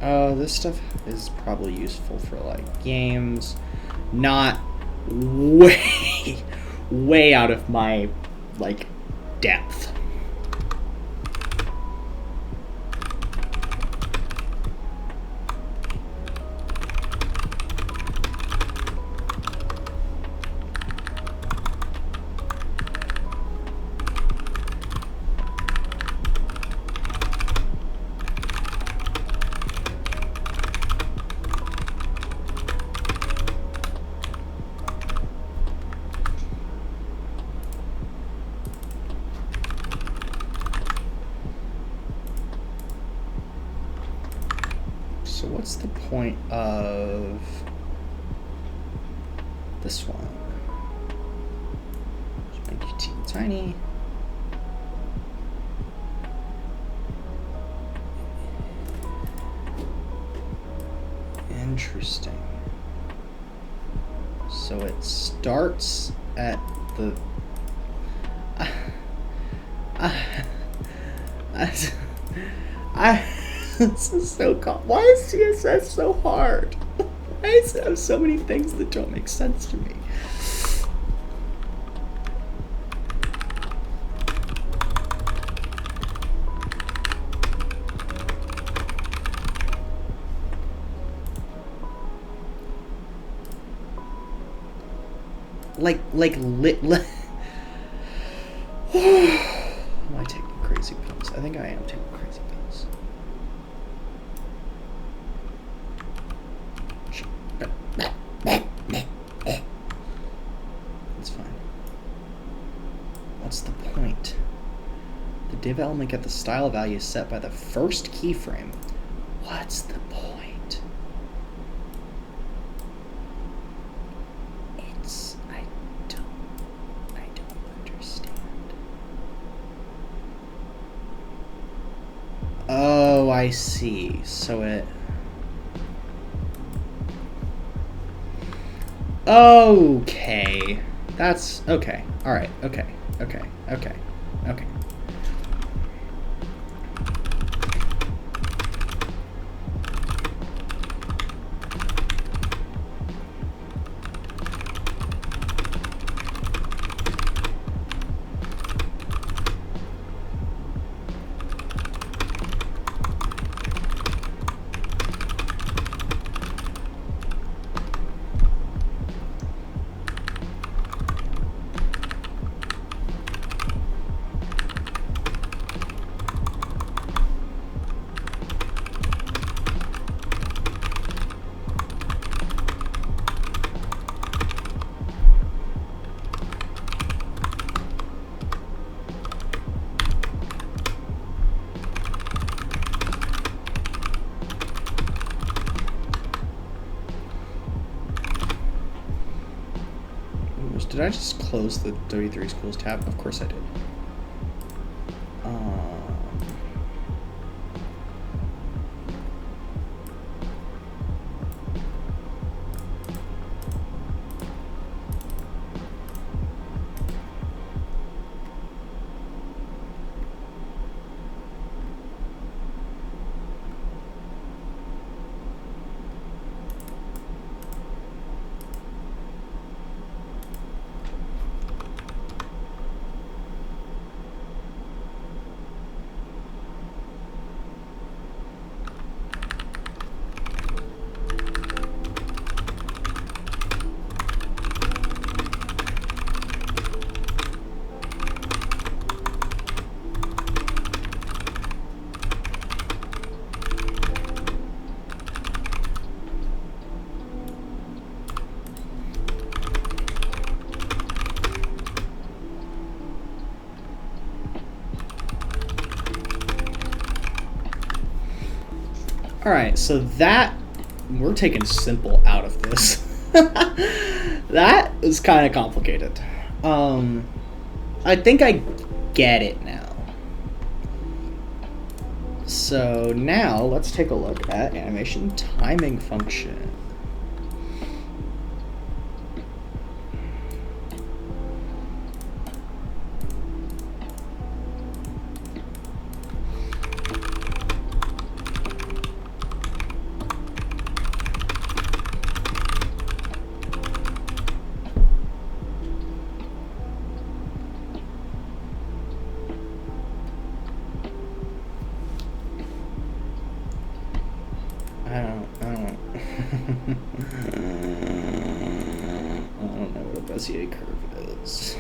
Oh, this stuff is probably useful for like games, not way, way out of my, like, depth. So what's the point of this one? Just make it teeny tiny. Interesting. So it starts at the... This is so why is CSS so hard? Why does it have so many things that don't make sense to me? Am I taking crazy pills? I think I am taking crazy pills. That's fine. What's the point? The div element get the style value set by the first keyframe. What's the point? I don't understand. Oh, I see. So it... Okay. That's... Okay. Alright. Okay. Okay. Okay. Okay. Did I just close the 33 schools tab? Of course I did. Alright, so that... We're taking simple out of this. That is kind of complicated. I think I get it now. So now, let's take a look at animation timing function. Bezier curve is.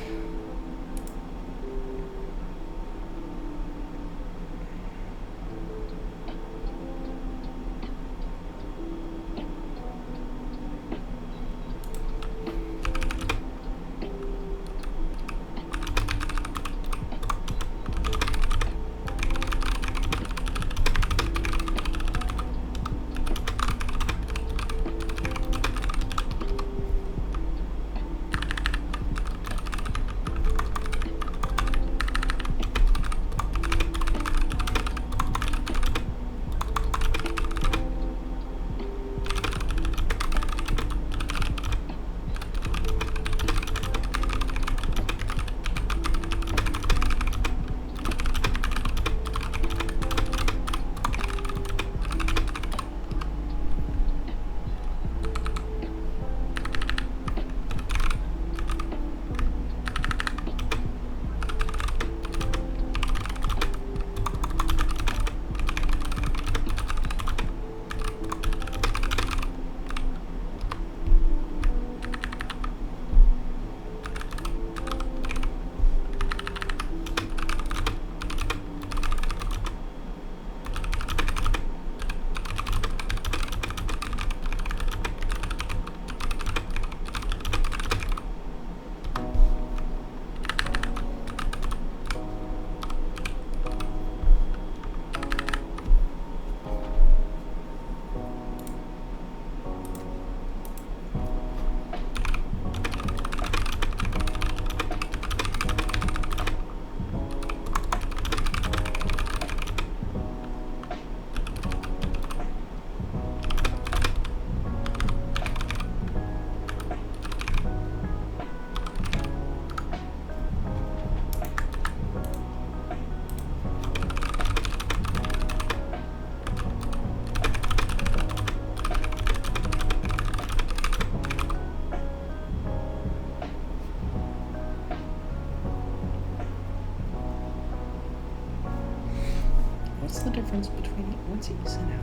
What's the difference between what's easy now?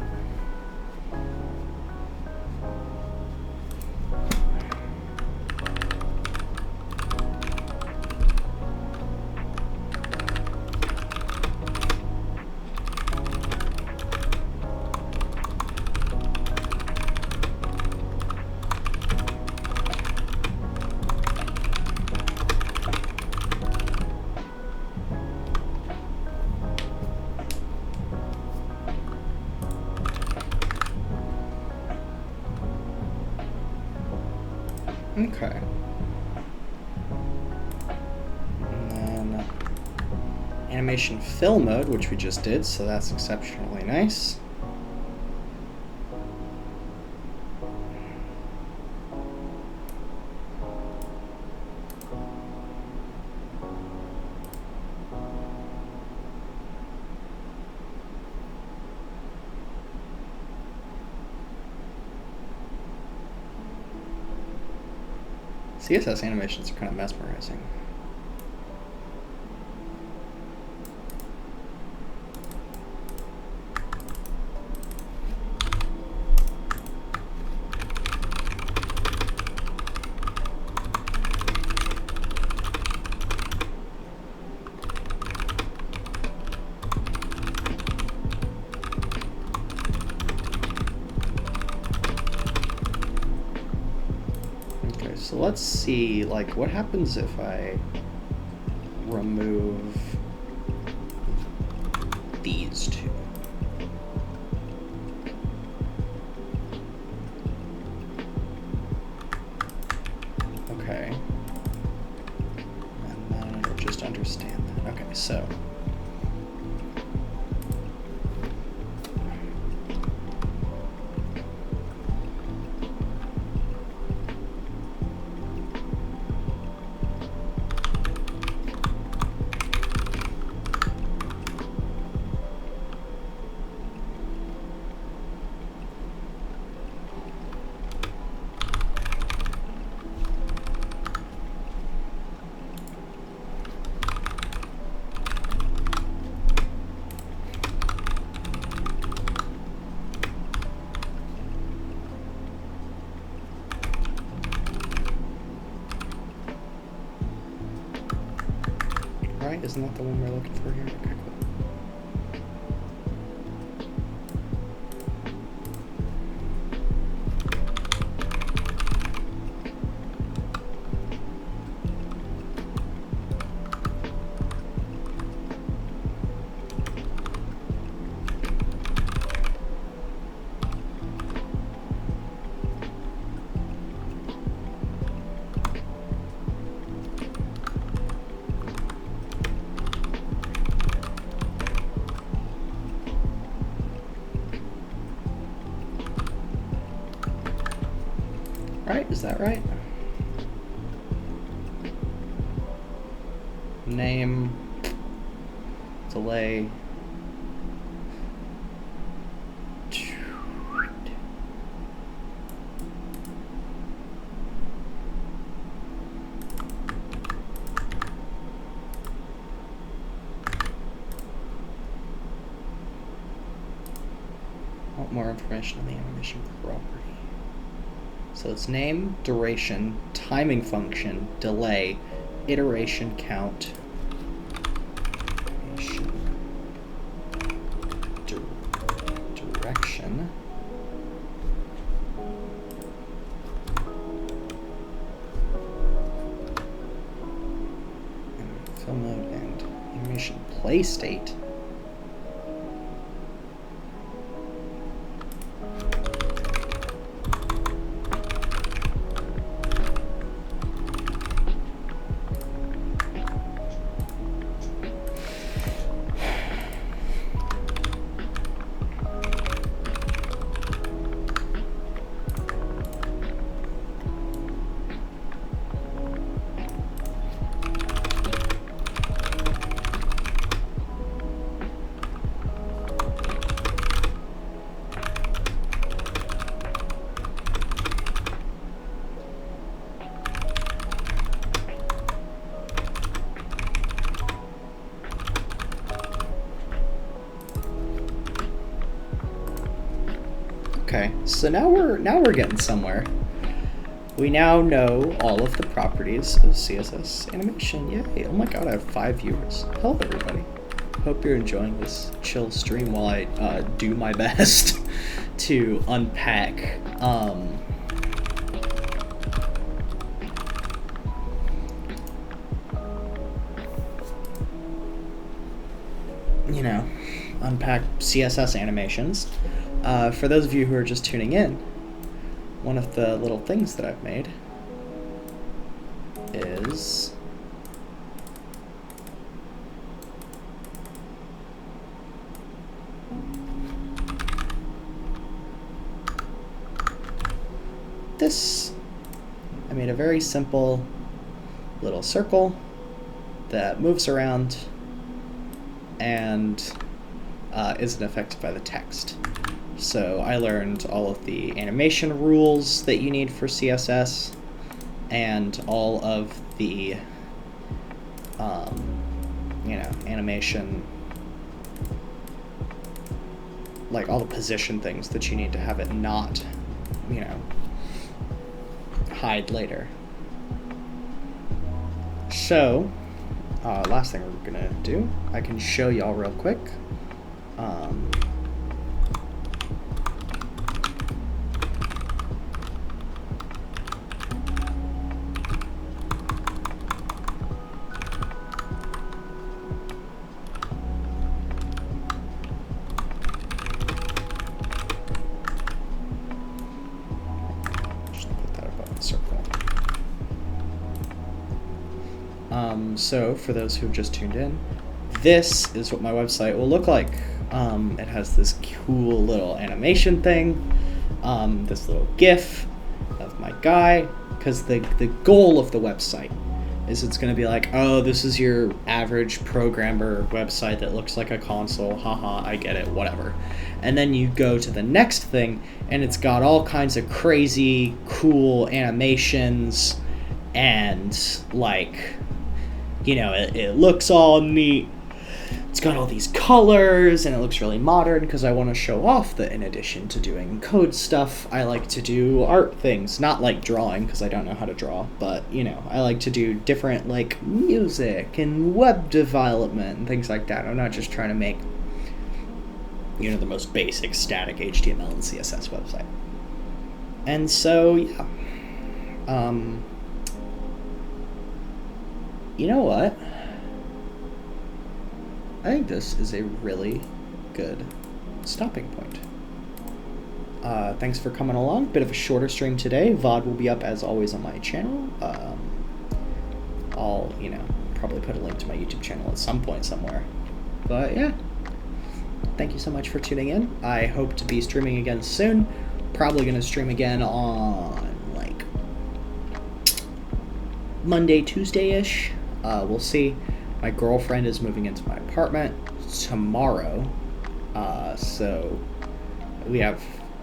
Okay. And then animation fill mode, which we just did, so that's exceptionally nice. CSS animations are kind of mesmerizing. So let's see, like, what happens if I remove these two? Okay. And then it'll just understand that. Okay, so. right? Isn't that the one we're looking for here? Okay, cool. Right, is that right? Name, delay. Want more information on the animation property. So it's name, duration, timing function, delay, iteration count, direction, film mode, and animation play state. Okay, so now we're getting somewhere. We now know all of the properties of CSS Animation. Yay! Oh my god, I have 5 viewers. Hello, everybody. Hope you're enjoying this chill stream while I do my best to unpack unpack CSS Animations. For those of you who are just tuning in, one of the little things that I've made is this. I made a very simple little circle that moves around and isn't affected by the text. So I learned all of the animation rules that you need for CSS and all of the, animation, like all the position things that you need to have it not, hide later. So, last thing we're gonna do, I can show y'all real quick. So for those who've just tuned in, this is what my website will look like. It has this cool little animation thing, this little GIF of my guy, because the goal of the website is it's going to be like, oh, this is your average programmer website that looks like a console, haha, I get it, whatever. And then you go to the next thing, and it's got all kinds of crazy, cool animations, and like, it looks all neat. it's got all these colors and it looks really modern because I want to show off that in addition to doing code stuff, I like to do art things. Not like drawing because I don't know how to draw, but you know, I like to do different like music and web development and things like that. I'm not just trying to make, you know, the most basic static HTML and CSS website. And so, yeah. You know what? I think this is a really good stopping point. Thanks for coming along. Bit of a shorter stream today. VOD will be up as always on my channel. I'll, you know, probably put a link to my YouTube channel at some point somewhere. But yeah, thank you so much for tuning in. I hope to be streaming again soon. Probably going to stream again on like Monday, Tuesday-ish. We'll see. My girlfriend is moving into my apartment tomorrow, so we have,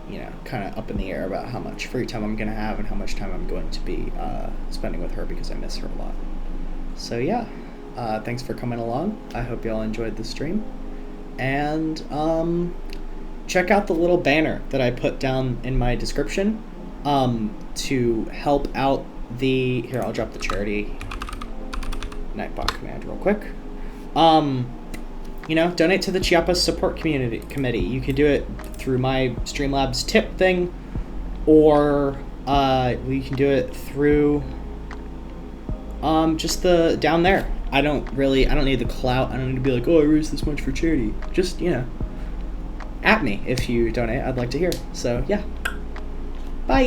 you know, kind of up in the air about how much free time I'm going to have and how much time I'm going to be spending with her because I miss her a lot. So yeah, thanks for coming along. I hope y'all enjoyed the stream, and check out the little banner that I put down in my description to help out the, here, I'll drop the charity Nightbot command real quick. You know, donate to the Chiapas Support Committee. You can do it through my Streamlabs tip thing, or we can do it through just the down there. I don't need the clout. I don't need to be like, oh, I raised this much for charity. Just, you know, at me if you donate. I'd like to hear. So yeah, bye.